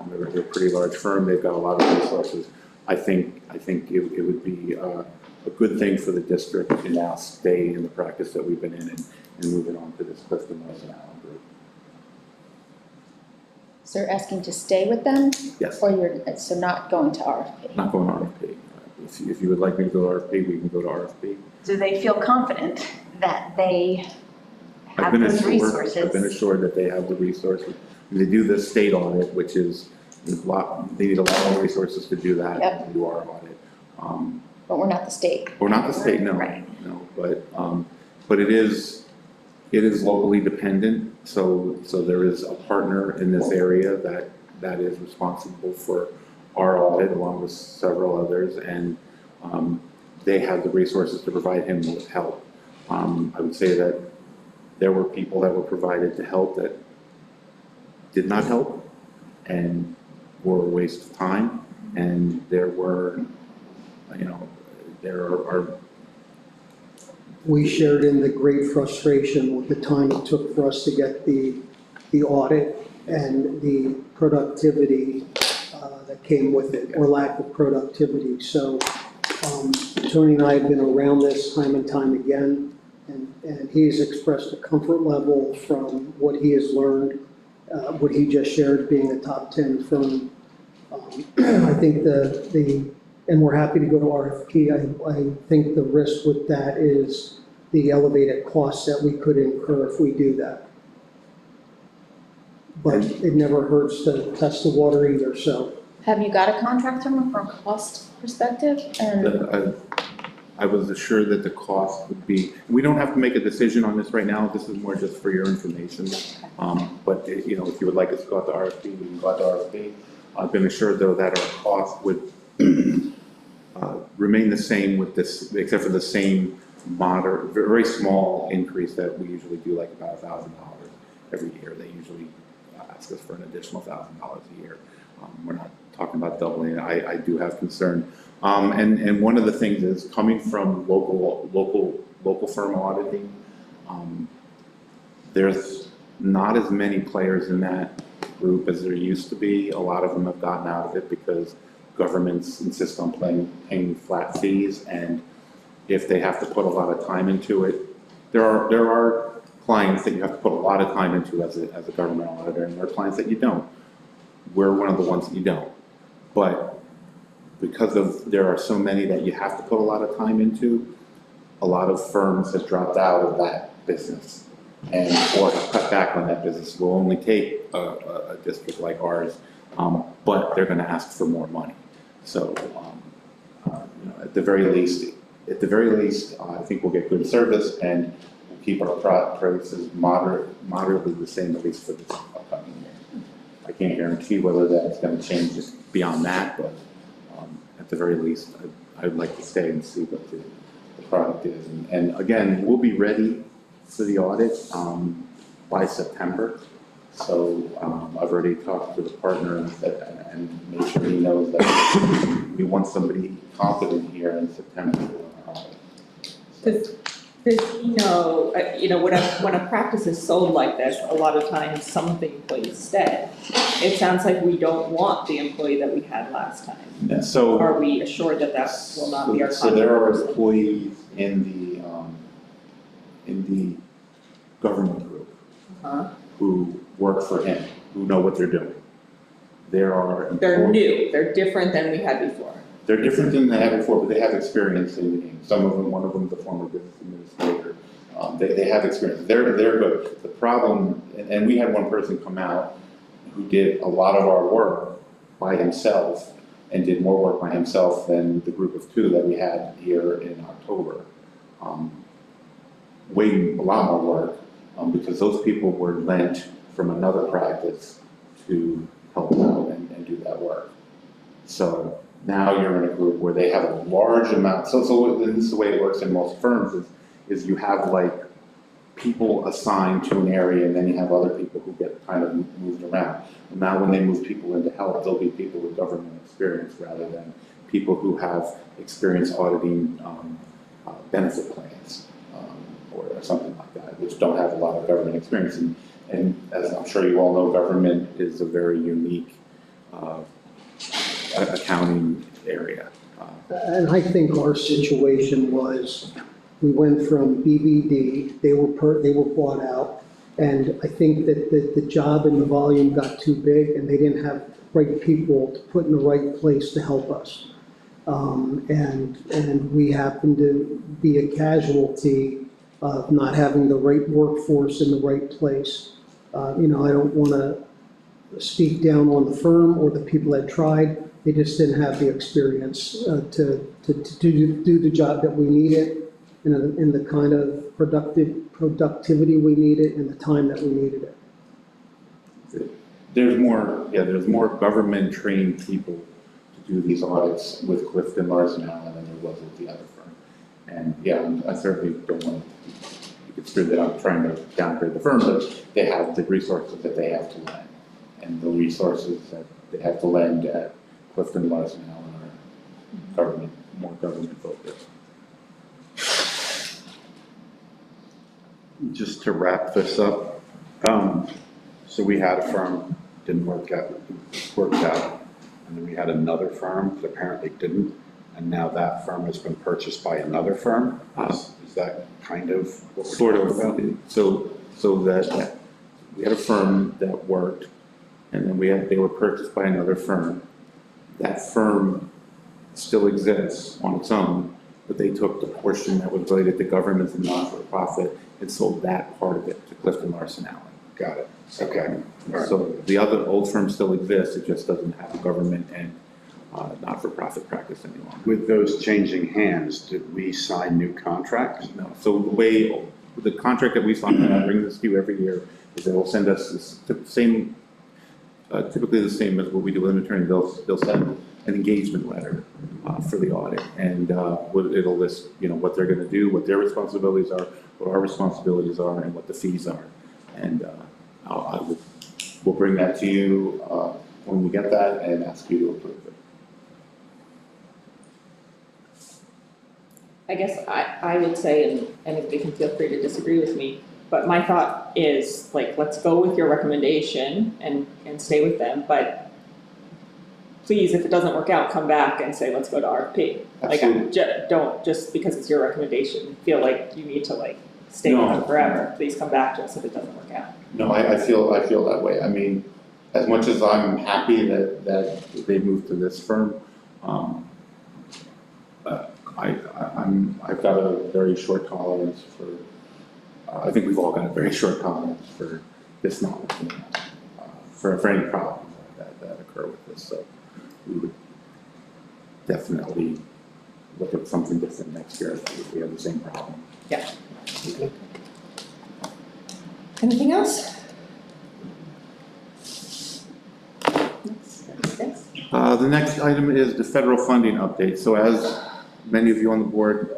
They're a pretty large firm. They've got a lot of resources. I think it would be a good thing for the district to now stay in the practice that we've been in and moving on to this Clifton Larson Allen group. So you're asking to stay with them? Yes. Or so not going to RFP? Not going to RFP. If you would like me to go to RFP, we can go to RFP. Do they feel confident that they I've have been those assured, resources? I've been assured that they have the resources. They do the state audit, which is a lot, they need a lot more resources to do that Yep. than do our audit. But we're not the state. We're not the state, no, Right. no, but it is locally dependent, so there is a partner in this area that is responsible for our audit along with several others, and they have the resources to provide him with help. I would say that there were people that were provided to help that did not help and were a waste of time, and there were, there are We shared in the great frustration with the time it took for us to get the audit and the productivity that came with it, or lack of productivity. So Tony and I have been around this time and time again, and he has expressed a comfort level from what he has learned what he just shared being a top 10 firm. I think and we're happy to go to RFP. I think the risk with that is the elevated costs that we could incur if we do that. But it never hurts to test the water either, so. Have you got a contract from a cost perspective? And I was assured that the cost would be, we don't have to make a decision on this right now, this is more just for your information. But, you know, if you would like us to go out to RFP, we can go out to RFP. I've been assured though that our cost would remain the same with this, except for the same moderate, very small increase that we usually do, like about $1,000 every year. They usually ask us for an additional $1,000 a year. We're not talking about doubling. I do have concern. And one of the things is coming from local firm auditing. There's not as many players in that group as there used to be. A lot of them have gotten out of it because governments insist on paying flat fees, and if they have to put a lot of time into it, there are clients that you have to put a lot of time into as a government auditor, and there are clients that you don't. We're one of the ones that you don't. But because there are so many that you have to put a lot of time into, a lot of firms have dropped out of that business or have cut back on that business. We'll only take a district like ours, but they're going to ask for more money. So, you know, at the very least, I think we'll get good service and we'll keep our prices moderately the same, at least for this upcoming year. I can't guarantee whether that's going to change just beyond that, but at the very least, I'd like to stay and see what the product is. And again, we'll be ready for the audit by September. So I've already talked to the partner and made sure he knows that we want somebody competent here in September for our audit. Does he know, when a practice is sold like this, a lot of times some of the employees stay. It sounds like we don't want the employee that we had last time. Yeah, so Are we assured that that will not be our So there are contract? employees in the government group who work for him, who know what they're doing. They're new, they're different than we had before. They're different than they had before, but they have experience in the game. Some of them, one of them is a former business administrator. They have experience. They're good. The problem, and we had one person come out who did a lot of our work by himself and did more work by himself than the group of two that we had here in October. Way a lot more work because those people were lent from another practice to help out and do that work. So now you're in a group where they have a large amount. So this is the way it works in most firms is you have like people assigned to an area and then you have other people who get kind of moved around. And now when they move people into health, they'll be people with government experience rather than people who have experience auditing benefit plans or something like that, which don't have a lot of government experience. And as I'm sure you all know, government is a very unique accounting area. And I think our situation was, we went from BBD, they were bought out, and I think that the job and the volume got too big, and they didn't have the right people to put in the right place to help us. And we happened to be a casualty of not having the right workforce in the right place. I don't want to speak down on the firm or the people that tried. They just didn't have the experience to do the job that we needed in the kind of productivity we needed and the time that we needed it. There's more government trained people to do these audits with Clifton Larson Allen than there was with the other firm. And yeah, I certainly don't want to consider that I'm trying to downgrade the firm, but they have the resources that they have to lend. And the resources that they have to lend at Clifton Larson Allen are more government focused. Just to wrap this up, so we had a firm, didn't work out, and then we had another firm that apparently didn't, and now that firm has been purchased by another firm. Is that kind of what we're Sort talking of, about? so that we had a firm that worked, and then they were purchased by another firm. That firm still exists on its own, but they took the portion that was related to government and not-for-profit and sold that part of it to Clifton Larson Allen. Got it. Okay. All right. So the other old firm still exists, it just doesn't have government and not-for-profit practice any longer. With those changing hands, did we sign new contracts? No, so the contract that we signed, and I bring this to you every year, is they will send us the same, typically the same as what we do with an attorney. They'll send an engagement letter for the audit, and it'll list, what they're gonna do, what their responsibilities are, what our responsibilities are, and what the fees are. And we'll bring that to you when we get that and ask you to approve it. I guess I would say, and anybody can feel free to disagree with me, but my thought is, like, let's go with your recommendation and stay with them, but please, if it doesn't work out, come back and say, let's go to RFP. Like, don't, just because it's your recommendation, feel like you need to, like, stay with them forever. Please come back to us if it doesn't work out. No, I feel that way. I mean, as much as I'm happy that they moved to this firm, I've got a very short tolerance for, I think we've all got a very short tolerance for dishonest, for any problems that occur with this. So we would definitely look at something different next year if we have the same problem. Yeah. Anything else? The next item is the federal funding update. So as many of you on the board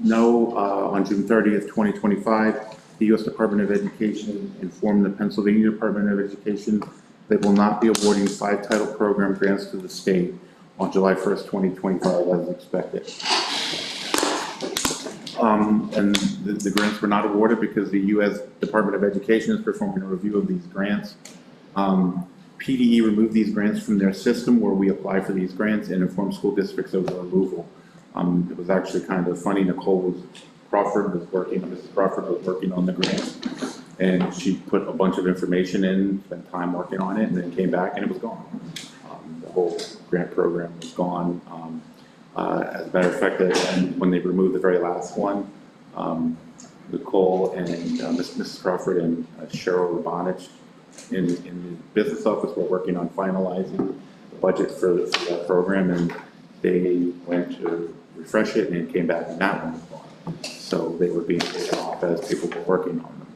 know, on June 30th, 2025, the U.S. Department of Education informed the Pennsylvania Department of Education they will not be awarding 5 title program grants to the state on July 1st, 2025 as expected. And the grants were not awarded because the U.S. Department of Education is performing a review of these grants. PDE removed these grants from their system where we apply for these grants and inform school districts of the removal. It was actually kind of funny. Mrs. Crawford was working on the grant, and she put a bunch of information in, spent time working on it, and then came back and it was gone. The whole grant program was gone. As a matter of fact, when they removed the very last one, Nicole and Mrs. Crawford and Cheryl Rabanich in the business office were working on finalizing the budget for that program, and they went to refresh it and it came back and that one was gone. So they were being taken off as people were working on them.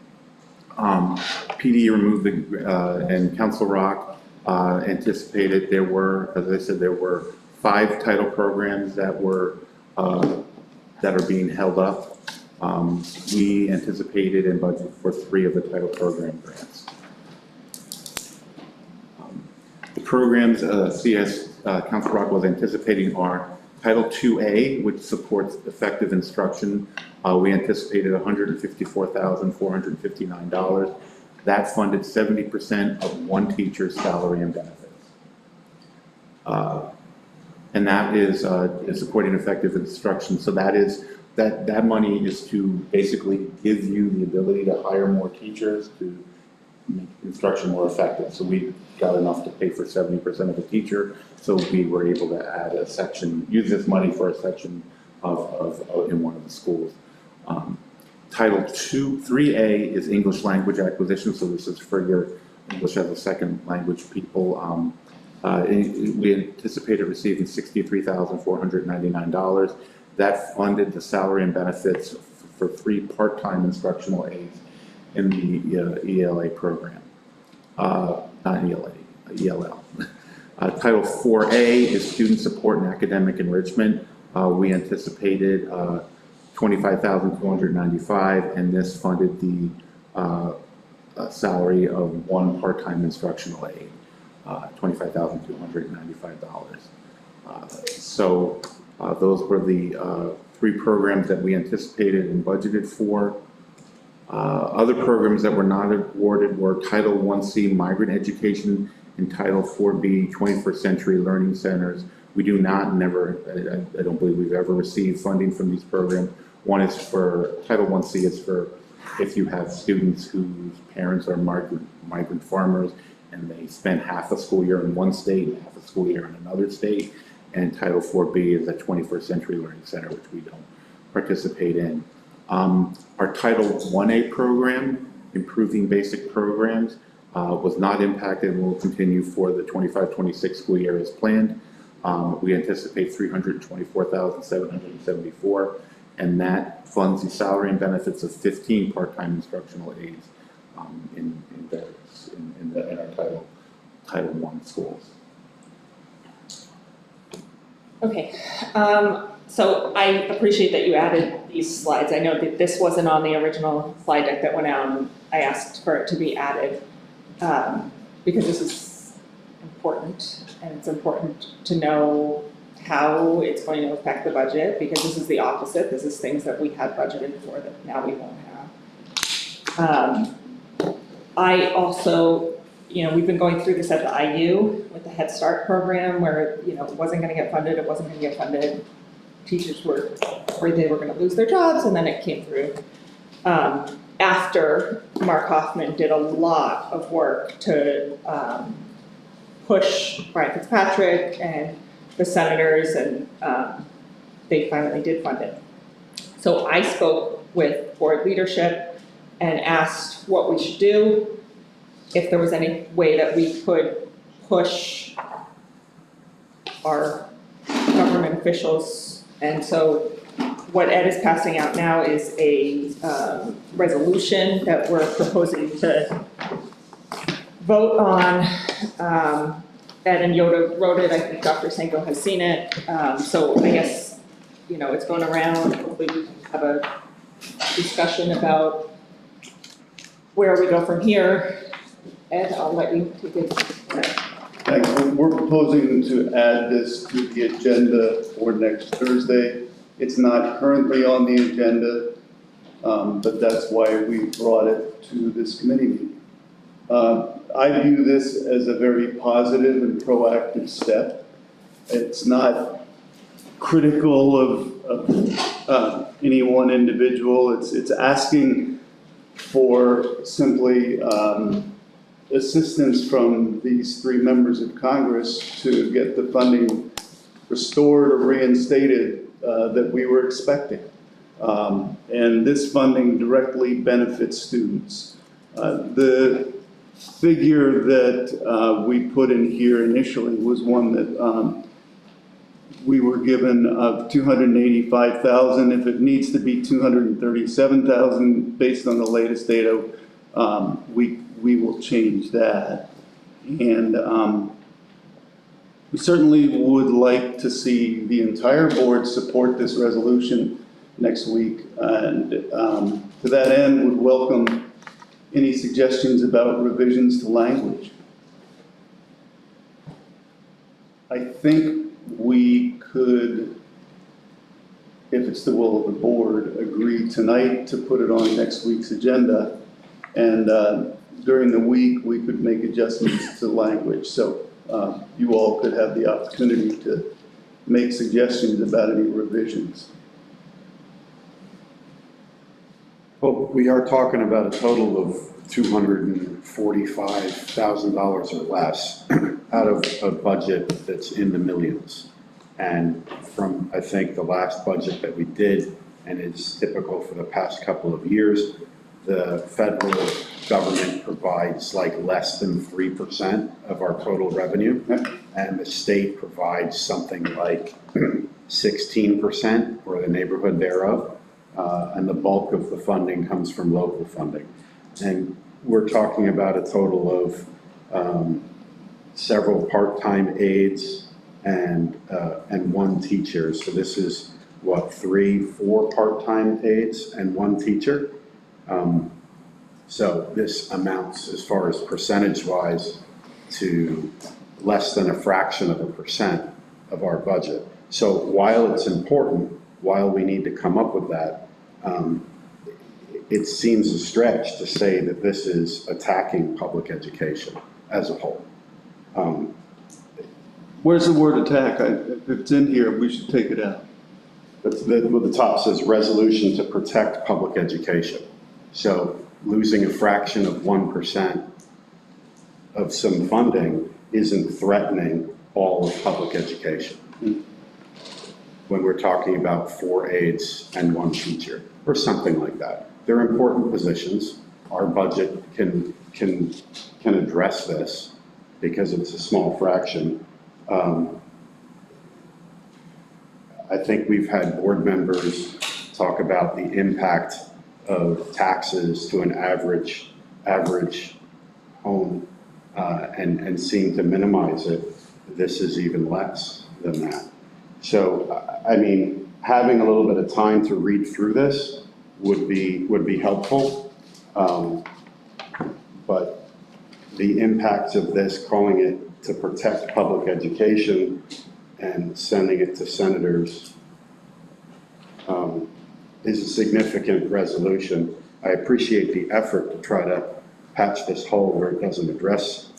PD removed and Council Rock anticipated there were, as I said, there were 5 title programs that were that are being held up. We anticipated and budgeted for 3 of the title program grants. The programs CS Council Rock was anticipating are Title IIA, which supports effective instruction. We anticipated $154,459. That funded 70% of one teacher's salary and benefits. And that is supporting effective instruction. So that money is to basically give you the ability to hire more teachers to make instruction more effective. So we got enough to pay for 70% of a teacher. So we were able to add a section, use this money for a section of in one of the schools. Title 3A is English language acquisition. So this is for your English as a second language people. We anticipated receiving $63,499. That funded the salary and benefits for 3 part-time instructional aides in the ELA program. Not ELA, ELL. Title 4A is student support and academic enrichment. We anticipated $25,295, and this funded the salary of 1 part-time instructional aide, $25,295. So those were the 3 programs that we anticipated and budgeted for. Other programs that were not awarded were Title 1C Migrant Education and Title 4B 21st Century Learning Centers. We do not, I don't believe we've ever received funding from these programs. One is for, Title 1C is for If you have students whose parents are migrant farmers and they spend half the school year in one state and half the school year in another state, and Title IV-B is a 21st Century Learning Center, which we don't participate in. Our Title I-A program, Improving Basic Programs, was not impacted and will continue for the 25-26 school year as planned. We anticipate $324,774, and that funds the salary and benefits of 15 part-time instructional aides in our Title I schools. Okay, so I appreciate that you added these slides. I know that this wasn't on the original slide deck that went out, and I asked for it to be added because this is important, and it's important to know how it's going to affect the budget, because this is the opposite. This is things that we had budgeted for that now we won't have. I also, we've been going through this at the IU with the Head Start program where, it wasn't gonna get funded, Teachers were worried they were gonna lose their jobs, and then it came through. After Mark Hoffman did a lot of work to push Brian Fitzpatrick and the senators, and they finally did fund it. So I spoke with board leadership and asked what we should do, if there was any way that we could push our government officials. And so what Ed is passing out now is a resolution that we're proposing to vote on. Ed and Yoda wrote it, I think Dr. Sanko has seen it. So I guess, it's going around, hopefully we can have a discussion about where we go from here. Ed, I'll let you take it. Thanks. We're proposing to add this to the agenda for next Thursday. It's not currently on the agenda, but that's why we brought it to this committee meeting. I view this as a very positive and proactive step. It's not critical of any one individual. It's asking for simply assistance from these three members of Congress to get the funding restored or reinstated that we were expecting. And this funding directly benefits students. The figure that we put in here initially was one that we were given of $285,000. If it needs to be $237,000 based on the latest data, we will change that. And we certainly would like to see the entire board support this resolution next week. And to that end, would welcome any suggestions about revisions to language. I think we could, if it's the will of the board, agree tonight to put it on next week's agenda. And during the week, we could make adjustments to language. So you all could have the opportunity to make suggestions about any revisions. Well, we are talking about a total of $245,000 or less out of a budget that's in the millions. And from, I think, the last budget that we did, and it's typical for the past couple of years, the federal government provides like less than 3% of our total revenue, and the state provides something like 16% or the neighborhood thereof, and the bulk of the funding comes from local funding. And we're talking about a total of several part-time aides and one teacher. So this is what, 3-4 part-time aides and one teacher. So this amounts, as far as percentage-wise, to less than a fraction of a percent of our budget. So while it's important, while we need to come up with that, it seems a stretch to say that this is attacking public education as a whole. Where's the word attack? If it's in here, we should take it out. The top says resolution to protect public education. So losing a fraction of 1% of some funding isn't threatening all of public education. When we're talking about 4 aides and 1 teacher, or something like that. They're important positions. Our budget can address this because it's a small fraction. I think we've had board members talk about the impact of taxes to an average home and seem to minimize it. This is even less than that. So, I mean, having a little bit of time to read through this would be helpful. But the impacts of this, calling it to protect public education and sending it to senators is a significant resolution. I appreciate the effort to try to patch this hole where it doesn't address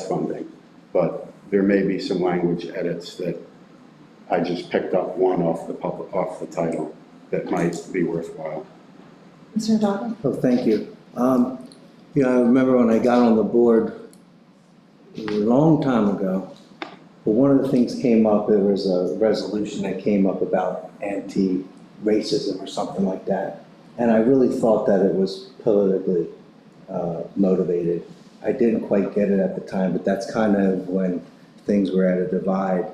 funding, but there may be some language edits that I just picked up one off the title that might be worthwhile. Mr. O'Donnell? Oh, thank you. You know, I remember when I got on the board, it was a long time ago, but one of the things came up, there was a resolution that came up about anti-racism or something like that. And I really thought that it was politically motivated. I didn't quite get it at the time, but that's kind of when things were at a divide.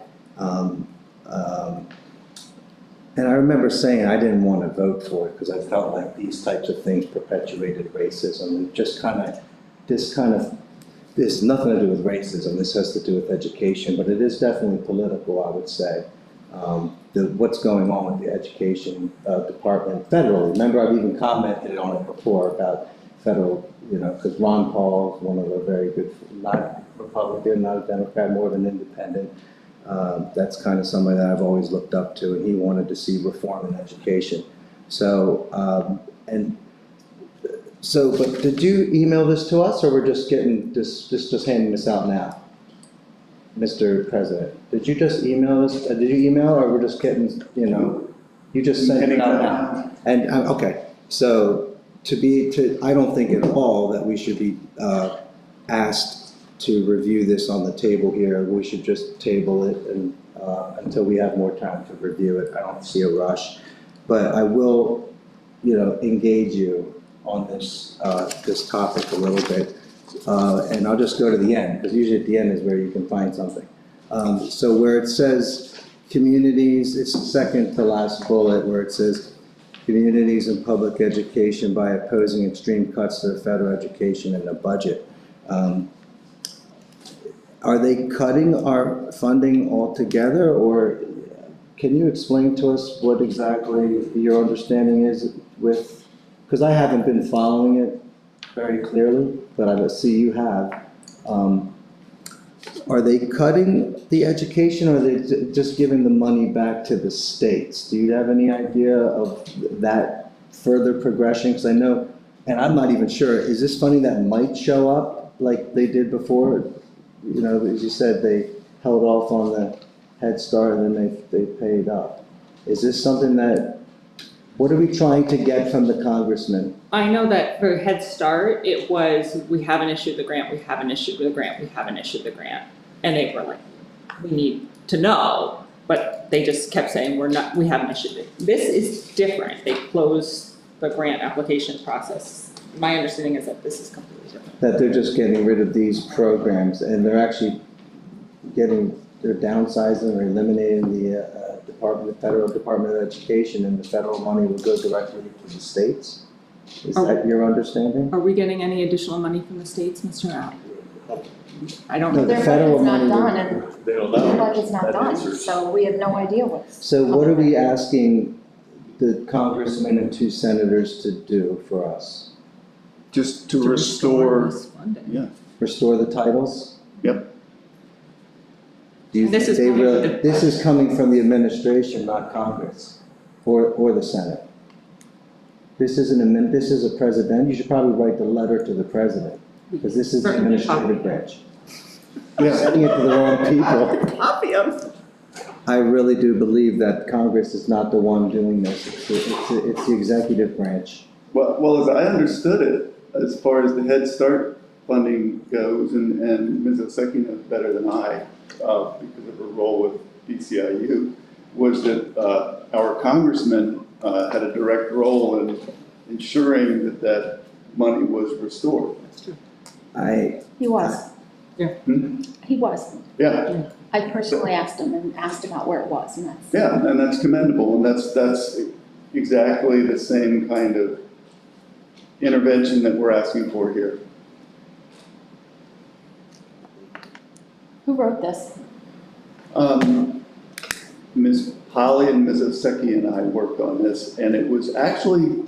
And I remember saying I didn't want to vote for it because I felt like these types of things perpetuated racism and this has nothing to do with racism. This has to do with education, but it is definitely political, I would say. What's going on with the education department federally. Remember, I've even commented on it before about federal, you know, because Ron Paul is one of the very good, not Republican, not a Democrat, more of an independent. That's kind of somebody that I've always looked up to, and he wanted to see reform in education. So, but did you email this to us, or we're just getting just handing this out now? Mr. President, did you just email us, did you email, or we're just getting, you know, you just sent it out now? And, okay, so I don't think at all that we should be asked to review this on the table here. We should just table it and until we have more time to review it. I don't see a rush, but I will, you know, engage you on this this topic a little bit, and I'll just go to the end because usually at the end is where you can find something. So where it says communities, it's the second to last bullet where it says communities and public education by opposing extreme cuts to the federal education and the budget. Are they cutting our funding altogether, or can you explain to us what exactly your understanding is with, because I haven't been following it very clearly, but I see you have. Are they cutting the education, or are they just giving the money back to the states? Do you have any idea of that further progression? Because I know, and I'm not even sure, is this funding that might show up like they did before? You know, as you said, they held off on the Head Start and then they paid up. Is this something that, what are we trying to get from the congressman? I know that for Head Start, it was, we haven't issued the grant, we haven't issued the grant, we haven't issued the grant. And they were like, we need to know, but they just kept saying, we haven't issued it. This is different. They closed the grant application process. My understanding is that this is completely different. That they're just getting rid of these programs and they're actually they're downsizing or eliminating the Federal Department of Education, and the federal money will go directly to the states? Is that your understanding? Are we getting any additional money from the states, Mr. Al? I don't No, know. the Their federal budget's not money done, will- and They don't their know. budget's not That done, answers- so we have no idea what's. So what are we asking the congressman and 2 senators to do for us? Just to restore, this funding. yeah, Restore the titles? yep. Do you This think is they coming really, from the- this is coming from the administration, not Congress, or the Senate? This isn't this is a president, you should probably write the letter to the president, because this is the Certainly administrative copy. branch. You're sending it to the wrong people. Copy 'em. I really do believe that Congress is not the one doing this, it's the executive branch. Well, as I understood it, as far as the Head Start funding goes, and Ms. Oseki knows better than I, because of her role with DCIU, was that our congressman had a direct role in ensuring that that money was restored. He was. Yeah. Hmm? He was. Yeah, I personally asked him and asked about where it was, and that's. yeah, and that's commendable, and that's exactly the same kind of intervention that we're asking for here. Who wrote this? Ms. Polly and Ms. Oseki and I worked on this, and it was actually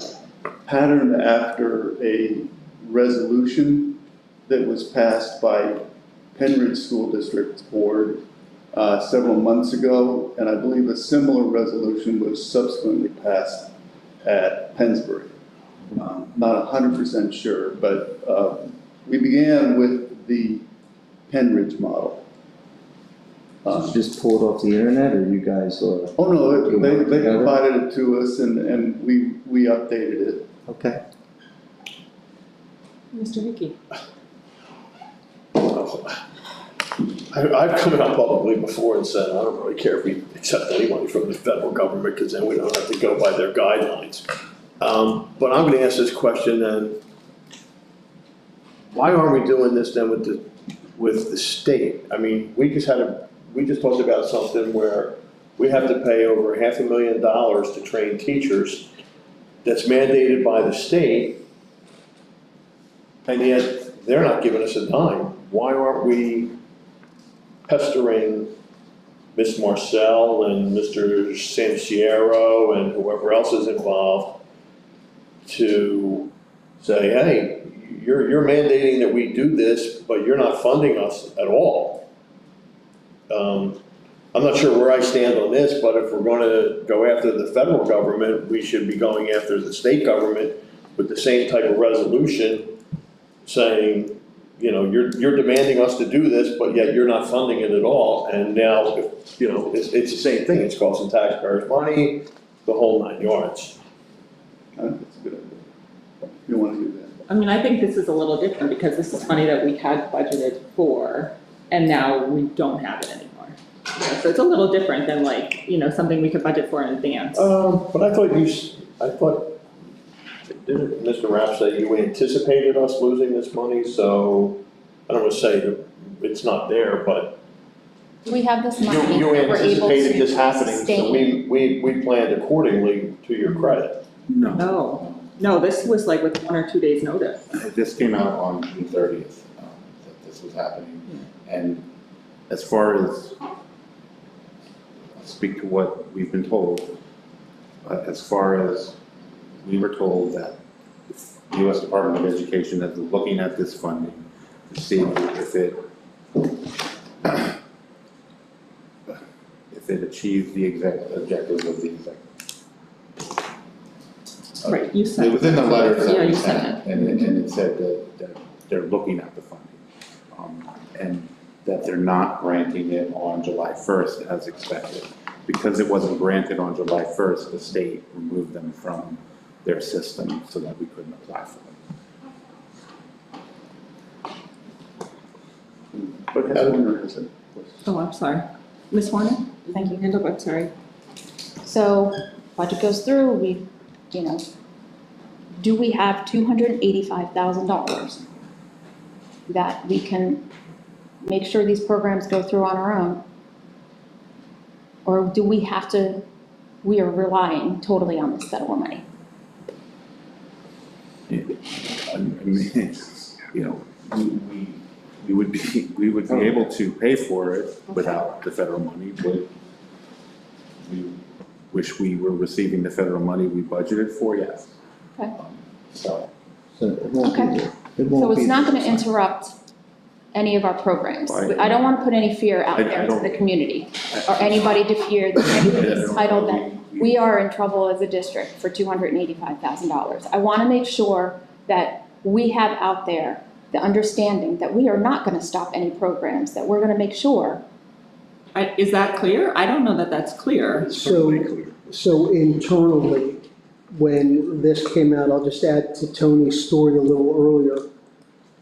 patterned after a resolution that was passed by Penridge School District's board several months ago, and I believe a similar resolution was subsequently passed at Pennsbury. Not 100% sure, but we began with the Penridge model. Did you just pull it off the internet, or you guys, Oh, no, You they worked together? provided it to us, and we updated it. okay. Mr. Hickey? I've come out publicly before and said, I don't really care if we accept any money from the federal government, because then we don't have to go by their guidelines. But I'm gonna ask this question then. Why aren't we doing this then with the state? I mean, we just talked about something where we have to pay over $500,000 to train teachers that's mandated by the state, and yet they're not giving us a dime. Why aren't we pestering Ms. Marcel and Mr. Sanciero and whoever else is involved to say, hey, you're mandating that we do this, but you're not funding us at all? I'm not sure where I stand on this, but if we're gonna go after the federal government, we should be going after the state government with the same type of resolution saying, you know, you're demanding us to do this, but yet you're not funding it at all. And now, you know, it's the same thing. It's costing taxpayers money, the whole 9 yards. I think that's a good idea. You want to do that? I mean, I think this is a little different because this is money that we had budgeted for, and now we don't have it anymore. Yeah, so it's a little different than like, you know, something we could budget for in advance. But I thought didn't Mr. Rapp say you anticipated us losing this money? So I don't want to say that it's not there, but We have this money you that we're able anticipated to this happening, so sustain. we planned accordingly, to your credit. No. No, this was like with 1 or 2 days' notice. This came out on June 30th, that this was happening. And as far as, I'll speak to what we've been told, as far as we were told that the U.S. Department of Education is looking at this funding to see if it achieves the exact objectives of the executive. Right, you said. It was in the letters Yeah, that we you said sent, and it said that they're looking at the funding. And that they're not granting it on July 1st as expected. Because it wasn't granted on July 1st, the state removed them from their system so that we couldn't apply for them. But Heather Warner has a question. Oh, I'm sorry. Ms. Warner? Thank you. Hand up, I'm sorry. So budget goes through, we, you know, do we have $285,000 that we can make sure these programs go through on our own? Or do we have to, we are relying totally on this federal money? I mean, you know, we would be able to pay for it without the federal money, but we wish we were receiving the federal money we budgeted for, yes. Okay. So, So it won't be Okay. there. It won't So it's be not there. gonna interrupt any of our programs. Right. I don't wanna put any fear out I there to don't- the community, or anybody to fear that anybody's entitled that we are in trouble as a district for $285,000. I wanna make sure that we have out there the understanding that we are not gonna stop any programs, that we're gonna make sure. Is that clear? I don't know that that's clear. So internally, when this came out, I'll just add to Tony's story a little earlier.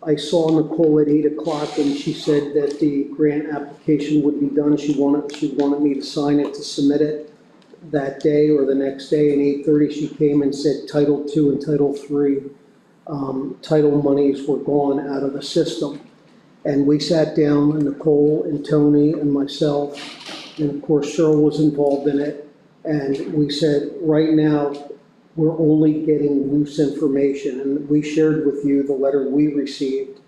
I saw Nicole at 8 o'clock and she said that the grant application would be done. She wanted me to sign it, to submit it that day or the next day. And 8:30 she came and said Title II and Title III title monies were gone out of the system. And we sat down, and Nicole and Tony and myself, and of course Cheryl was involved in it. And we said, right now, we're only getting loose information. And we shared with you the letter we received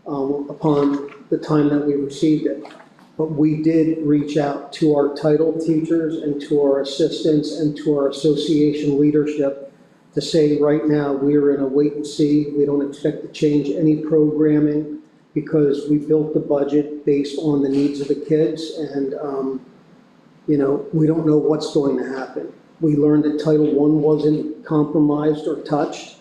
upon the time that we received it. But we did reach out to our title teachers and to our assistants and to our association leadership to say, right now, we're in a wait and see. We don't expect to change any programming because we built the budget based on the needs of the kids. And, you know, we don't know what's going to happen. We learned that Title I wasn't compromised or touched.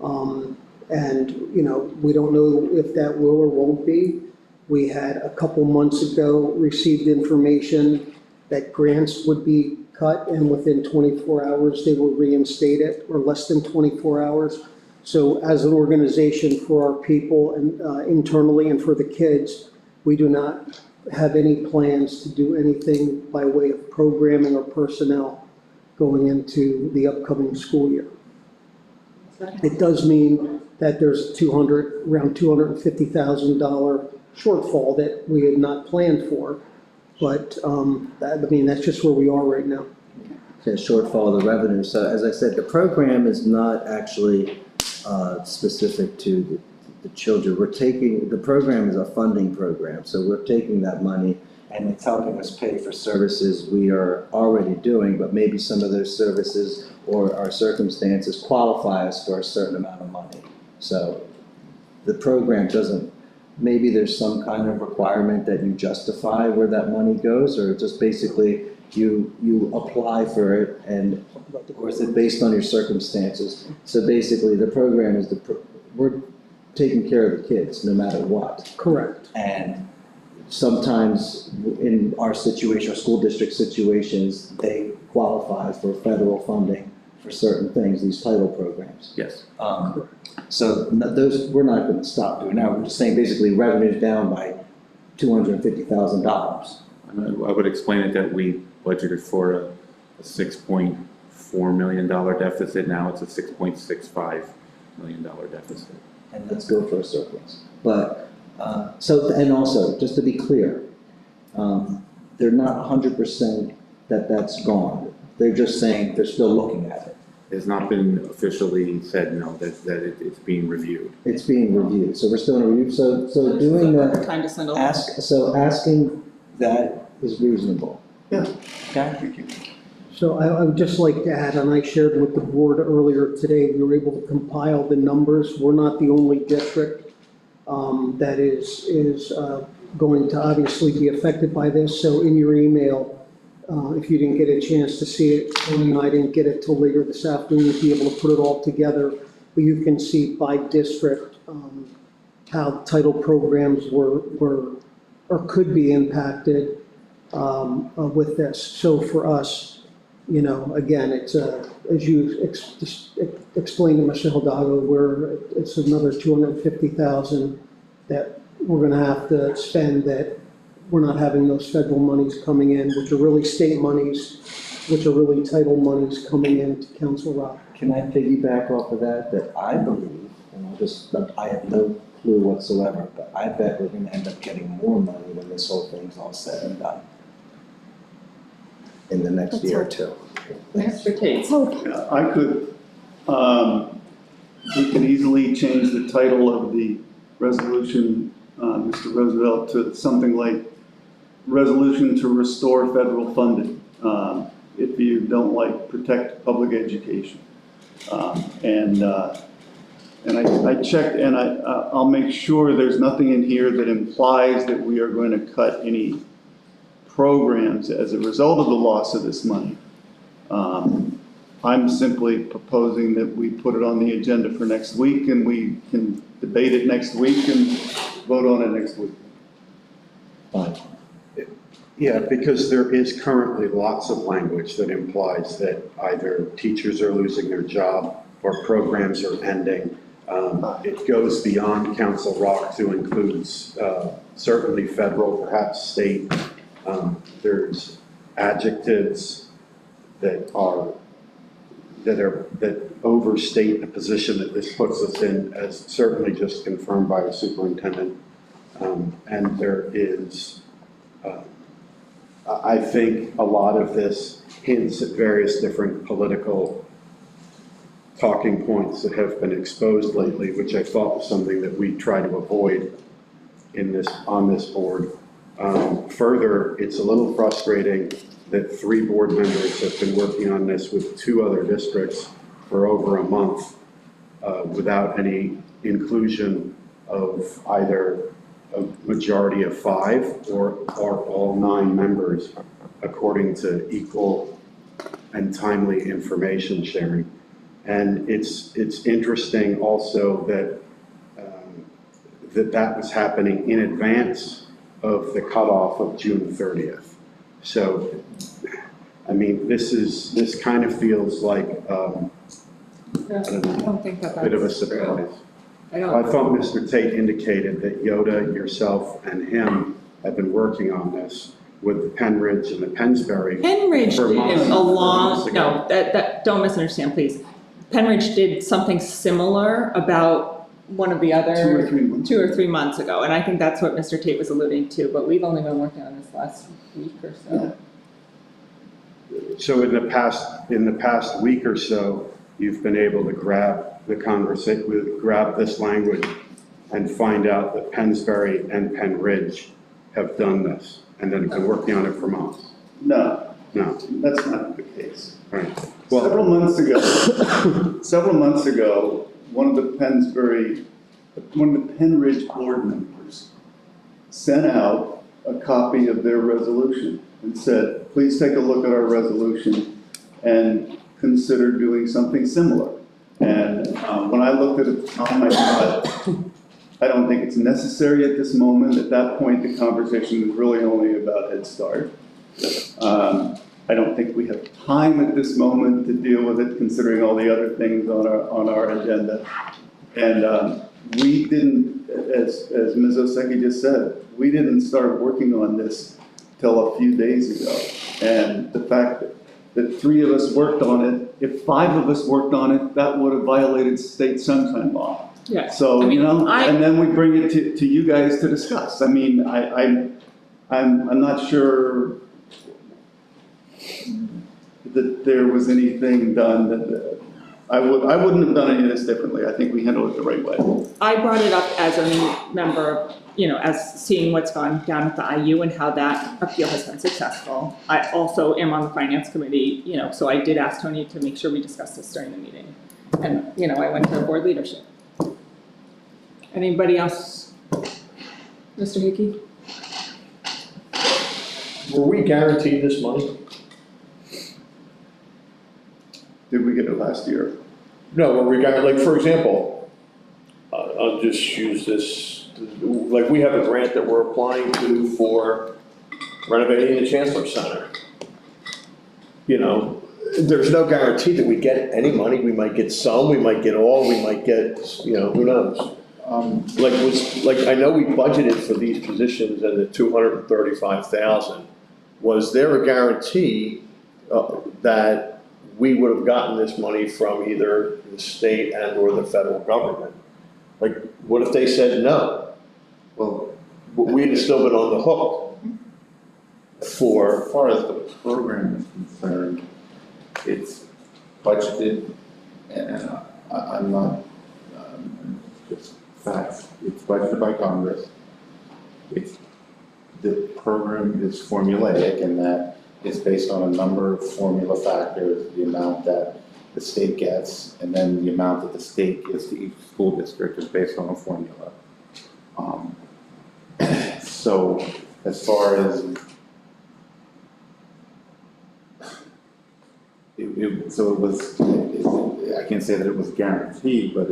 And, you know, we don't know if that will or won't be. We had a couple months ago received information that grants would be cut, and within 24 hours, they will reinstate it, or less than 24 hours. So as an organization for our people and internally and for the kids, we do not have any plans to do anything by way of programming or personnel going into the upcoming school year. It does mean that there's around $250,000 shortfall that we had not planned for, but that's just where we are right now. The shortfall of the revenue. So as I said, the program is not actually specific to the children. The program is a funding program, so we're taking that money and it's helping us pay for services we are already doing, but maybe some of those services or our circumstances qualify us for a certain amount of money. So the program doesn't, maybe there's some kind of requirement that you justify where that money goes, or just basically you apply for it, and or is it based on your circumstances? So basically the program is we're taking care of the kids no matter what. Correct. And sometimes in our situation, our school district situations, they qualify for federal funding for certain things, these title programs. Yes. So those, we're not going to stop doing now. We're just saying basically revenue's down by $250,000. I would explain it that we budgeted for a $6.4 million deficit. Now it's a $6.65 million deficit. And let's go for a surplus. But, and also, just to be clear, they're not 100% that that's gone. They're just saying they're still looking at it. It's not been officially said, no, that it's being reviewed. It's being reviewed, so we're still in a review, so doing that, Time to send a asking that is reasonable. Yeah. Okay? Thank you. So I would just like to add, and I shared with the board earlier today, we were able to compile the numbers. We're not the only district that is going to obviously be affected by this. So in your email, if you didn't get a chance to see it, Tony and I didn't get it till later this afternoon to be able to put it all together, but you can see by district how title programs were or could be impacted with this. So for us, you know, again, it's as you explained to Michelle Hidalgo, it's another $250,000 that we're going to have to spend, that we're not having those federal monies coming in, which are really state monies, which are really title monies coming into Council Rock. Can I piggyback off of that I believe, and I have no clue whatsoever, but I bet we're gonna end up getting more money when this whole thing's all said and done in the next year or two. Expertise. Yeah, I could, we can easily change the title of the resolution, Mr. Roosevelt, to something like Resolution to Restore Federal Funding, if you don't like protect public education. And I checked, and I'll make sure there's nothing in here that implies that we are going to cut any programs as a result of the loss of this money. I'm simply proposing that we put it on the agenda for next week, and we can debate it next week and vote on it next week. Fine. Yeah, because there is currently lots of language that implies that either teachers are losing their job or programs are ending. It goes beyond Council Rock to includes certainly federal, perhaps state. There's adjectives that overstate the position that this puts us in, as certainly just confirmed by the superintendent. And there is, I think a lot of this hints at various different political talking points that have been exposed lately, which I thought was something that we try to avoid on this board. Further, it's a little frustrating that 3 board members have been working on this with 2 other districts for over a month without any inclusion of either a majority of 5 or all 9 members, according to equal and timely information sharing. And it's interesting also that that was happening in advance of the cutoff of June 30th. So, I mean, this kind of feels like I don't think that a bit of a that's true. surprise. I I don't, thought Mr. Tate indicated that Yoda, yourself, and him have been working on this with Penridge and the Pensbury. Penridge For did months. a long, Months no, ago. that, don't misunderstand, please. Penridge did something similar about one of the other. 2 or 3 months. 2 or 3 months ago, and I think that's what Mr. Tate was alluding to, but we've only been working on this last week or so. So in the past week or so, you've been able to grab this language and find out that Pensbury and Penridge have done this, and then have been working on it for months. No, No, that's not the case. right. Well, Several months ago, one of the Penridge board members sent out a copy of their resolution and said, please take a look at our resolution and consider doing something similar. And when I looked at it, I thought, I don't think it's necessary at this moment. At that point, the conversation was really only about Head Start. I don't think we have time at this moment to deal with it, considering all the other things on our agenda. And we didn't, as Ms. Oseki just said, we didn't start working on this till a few days ago. And the fact that 3 of us worked on it, if 5 of us worked on it, that would have violated state sunshine law. Yeah. So, I mean, and then we bring it to you guys to discuss. I mean, I'm not sure that there was anything done that, I wouldn't have done any of this differently. I think we handled it the right way. I brought it up as a new member, as seeing what's gone down at the IU and how that appeal has been successful. I also am on the finance committee, so I did ask Tony to make sure we discussed this during the meeting. And, I went to board leadership. Anybody else? Mr. Hickey? Were we guaranteed this money? Did we get it last year? No, were we guaranteed, like, for example, I'll just use this, like, we have a grant that we're applying to for renovating the Chancellor Center. There's no guarantee that we get any money. We might get some, we might get all, we might get, who knows? I know we budgeted for these positions and the 235,000. Was there a guarantee that we would have gotten this money from either the state and or the federal government? Like, what if they said no? Well, we'd have still been on the hook for. As far as the program is concerned, it's budgeted, and I'm not, just facts, it's budgeted by Congress. The program is formulaic in that it's based on a number of formula factors, the amount that the state gets, and then the amount that the state gives to each school district is based on a formula. So as far as I can't say that it was guaranteed, but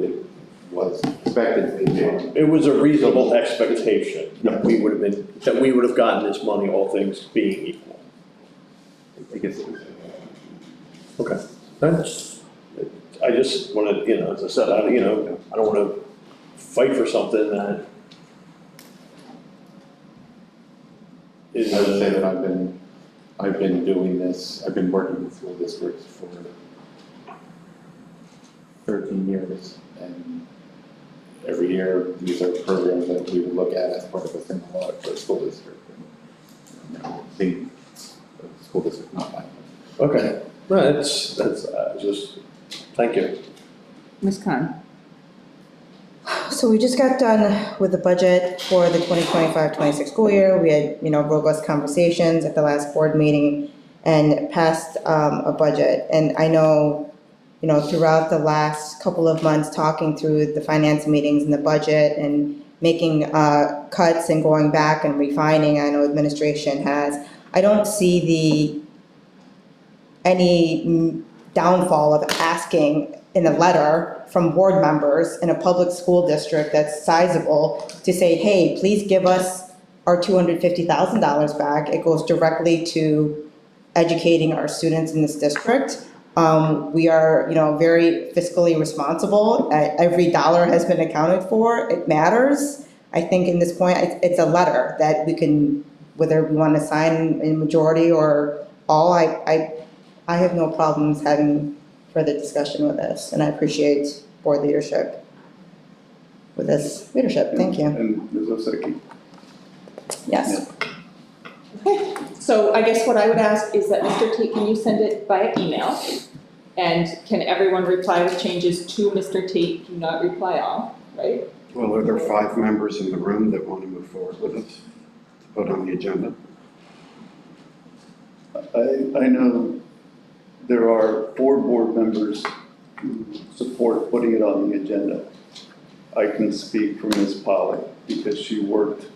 was expected to be. It was a reasonable expectation that we would have gotten this money, all things being equal. I guess it was. Okay, I just wanted, as I said, I don't wanna fight for something that is. I would say that I've been doing this, I've been working with school districts for 13 years, and every year, these are programs that we would look at as part of a single audit for a school district. The school district not like it. Okay, no, that's, just, thank you. Ms. Khan? So we just got done with the budget for the 2025-26 school year. We had, robust conversations at the last board meeting and passed a budget. And I know, throughout the last couple of months, talking through the finance meetings and the budget and making cuts and going back and refining, I know administration has, I don't see any downfall of asking in a letter from board members in a public school district that's sizable to say, hey, please give us our $250,000 back. It goes directly to educating our students in this district. We are, very fiscally responsible. Every dollar has been accounted for. It matters. I think in this point, it's a letter that we can, whether we want to sign in majority or all, I have no problems having further discussion with this, and I appreciate board leadership with this leadership. Thank you. And Ms. Oseki. Yes. Okay, so I guess what I would ask is that, Mr. Tate, can you send it via email? And can everyone reply with changes to Mr. Tate, do not reply all, right? Well, are there 5 members in the room that want to move forward with us to put on the agenda? I know there are 4 board members who support putting it on the agenda. I can speak for Ms. Polly because she worked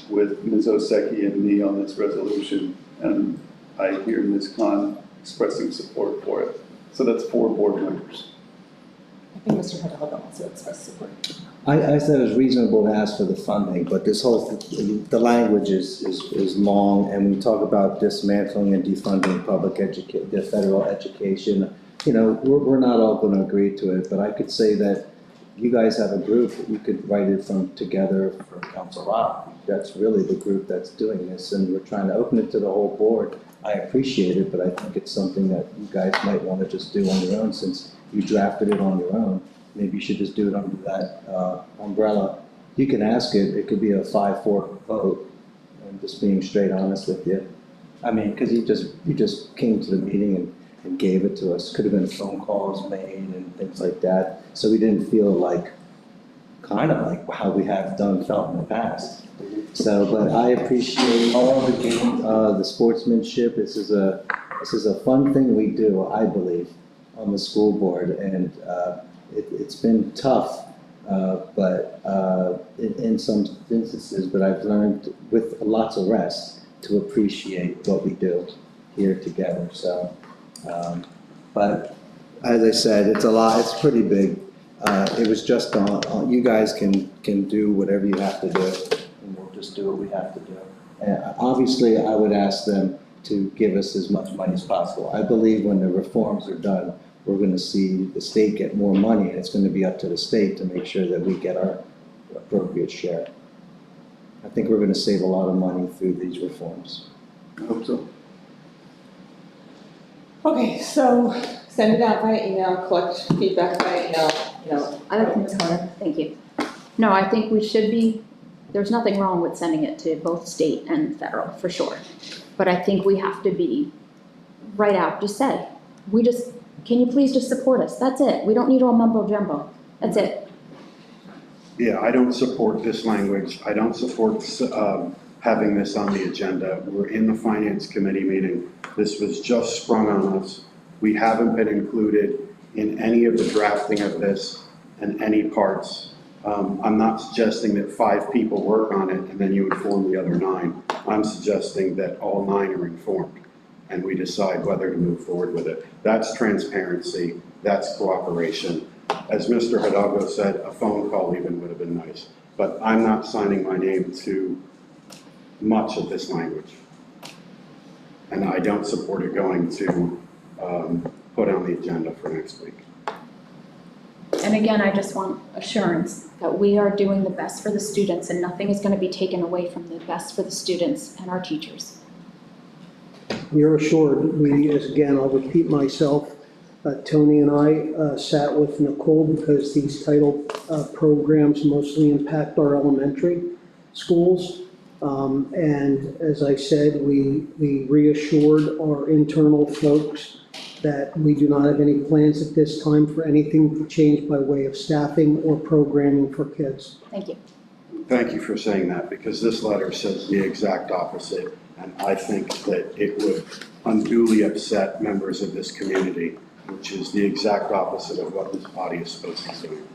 with Ms. Oseki and me on this resolution, and I hear Ms. Khan expressing support for it. So that's 4 board members. I think Mr. Hidalgo also expressed support. I said it's reasonable to ask for the funding, but the language is long, and we talk about dismantling and defunding the federal education. We're not all gonna agree to it, but I could say that you guys have a group, you could write it from Together for Council Rock. That's really the group that's doing this, and we're trying to open it to the whole board. I appreciate it, but I think it's something that you guys might wanna just do on your own, since you drafted it on your own. Maybe you should just do it under that umbrella. You can ask it, it could be a 5-4 vote. I'm just being straight honest with you. I mean, because you just came to the meeting and gave it to us. Could have been phone calls made and things like that. So we didn't feel kind of like how we have felt in the past. So, but I appreciate all the sportsmanship. This is a fun thing we do, I believe, on the school board, and it's been tough, but in some instances, but I've learned with lots of rest to appreciate what we do here together. So, but as I said, it's a lot, it's pretty big. It was just on you guys can do whatever you have to do, and we'll just do what we have to do. And obviously, I would ask them to give us as much money as possible. I believe when the reforms are done, we're going to see the state get more money, and it's going to be up to the state to make sure that we get our appropriate share. I think we're going to save a lot of money through these reforms. I hope so. Okay, so send it out via email, collect feedback via email, I don't think so, thank you. No, I think we should be, there's nothing wrong with sending it to both state and federal, for sure. But I think we have to be right out, just say, can you please just support us? That's it. We don't need all mumbo jumbo. That's it. Yeah, I don't support this language. I don't support having this on the agenda. We're in the finance committee meeting. This was just sprung on us. We haven't been included in any of the drafting of this and any parts. I'm not suggesting that 5 people work on it and then you inform the other 9. I'm suggesting that all 9 are informed and we decide whether to move forward with it. That's transparency, that's cooperation. as Mr. Hidalgo said, a phone call even would have been nice. But I'm not signing my name to much of this language. And I don't support it going to put on the agenda for next week. And again, I just want assurance that we are doing the best for the students and nothing is going to be taken away from the best for the students and our teachers. You're assured, we, as again, I'll repeat myself, Tony and I sat with Nicole because these title programs mostly impact our elementary schools. And as I said, we reassured our internal folks that we do not have any plans at this time for anything to change by way of staffing or programming for kids. Thank you. Thank you for saying that, because this letter says the exact opposite, and I think that it would unduly upset members of this community, which is the exact opposite of what this body is supposed to be doing.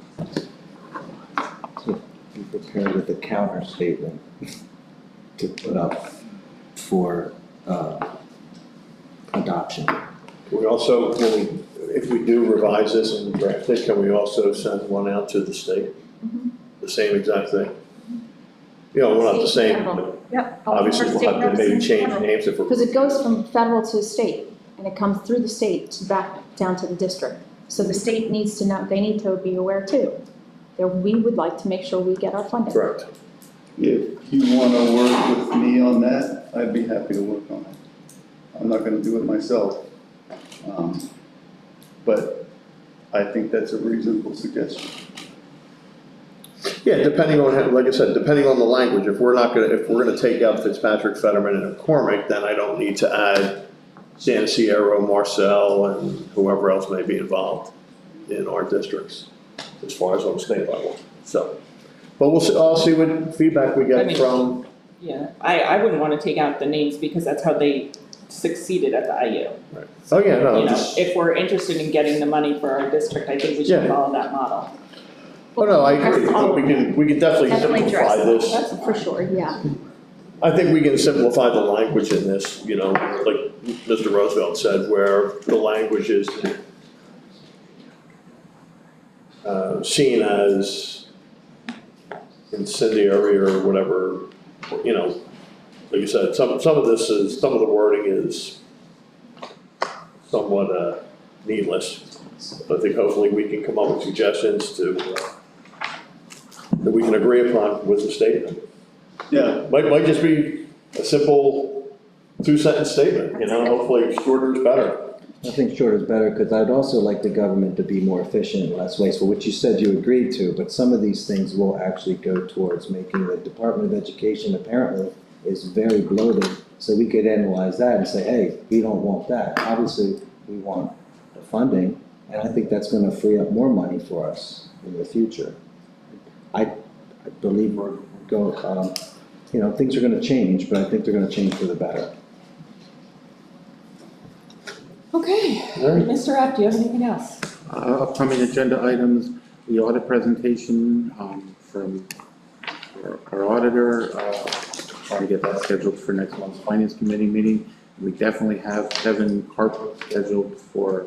So be prepared with a counter statement to put up for adoption. Can we also, if we do revise this and draft it, can we also send one out to the state? The same exact thing? You know, we're not the same, but Yep. obviously we'll have to maybe change names if we're. Because it goes from federal to state, and it comes through the state to back down to the district. So the state needs to know, they need to be aware too, that we would like to make sure we get our funding. Correct. If you want to work with me on that, I'd be happy to work on it. I'm not going to do it myself. But I think that's a reasonable suggestion. Yeah, depending on, like I said, depending on the language, if we're gonna take out Fitzpatrick, Fetterman, and McCormick, then I don't need to add Santa Sierra, Marcel, and whoever else may be involved in our districts, as far as on the state level, so. But I'll see what feedback we I get mean- from, Yeah, I wouldn't want to take out the names because that's how they succeeded at the IU. oh yeah, no, You know, just, if we're interested in getting the money for our district, I think we should Yeah. follow that model. oh no, I agree, we can definitely Definitely simplify address this. that, that's for sure, yeah. I think we can simplify the language in this, you know, like Mr. Roosevelt said, where the language is seen as incendiary or whatever, you know, like you said, some of the wording is somewhat needless. I think hopefully we can come up with suggestions to, that we can agree upon with the statement. Yeah, Might just be a simple 2-sentence statement, you know, hopefully shorter is better. I think shorter is better, because I'd also like the government to be more efficient, less wasteful, which you said you agreed to, but some of these things will actually go towards making the Department of Education apparently is very bloated, so we could analyze that and say, hey, we don't want that. Obviously, we want the funding, and I think that's gonna free up more money for us in the future. I believe we're going, you know, things are gonna change, but I think they're gonna change for the better. Okay, Mr. Rapp, do you have anything else? Upcoming agenda items, the audit presentation from our auditor, trying to get that scheduled for next month's finance committee meeting. We definitely have Kevin Carper scheduled for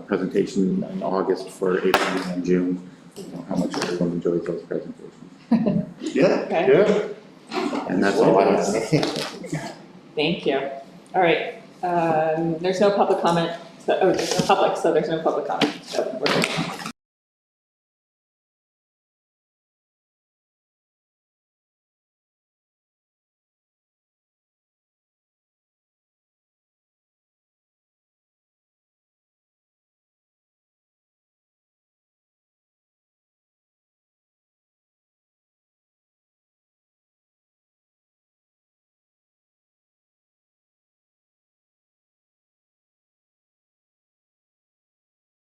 presentation in August for April and June. I don't know how much everyone enjoys those presentations. yeah. Okay, Yeah. And that's all I have. thank you. All right, there's no public comment, there's no public, so there's no public comment, so we're good.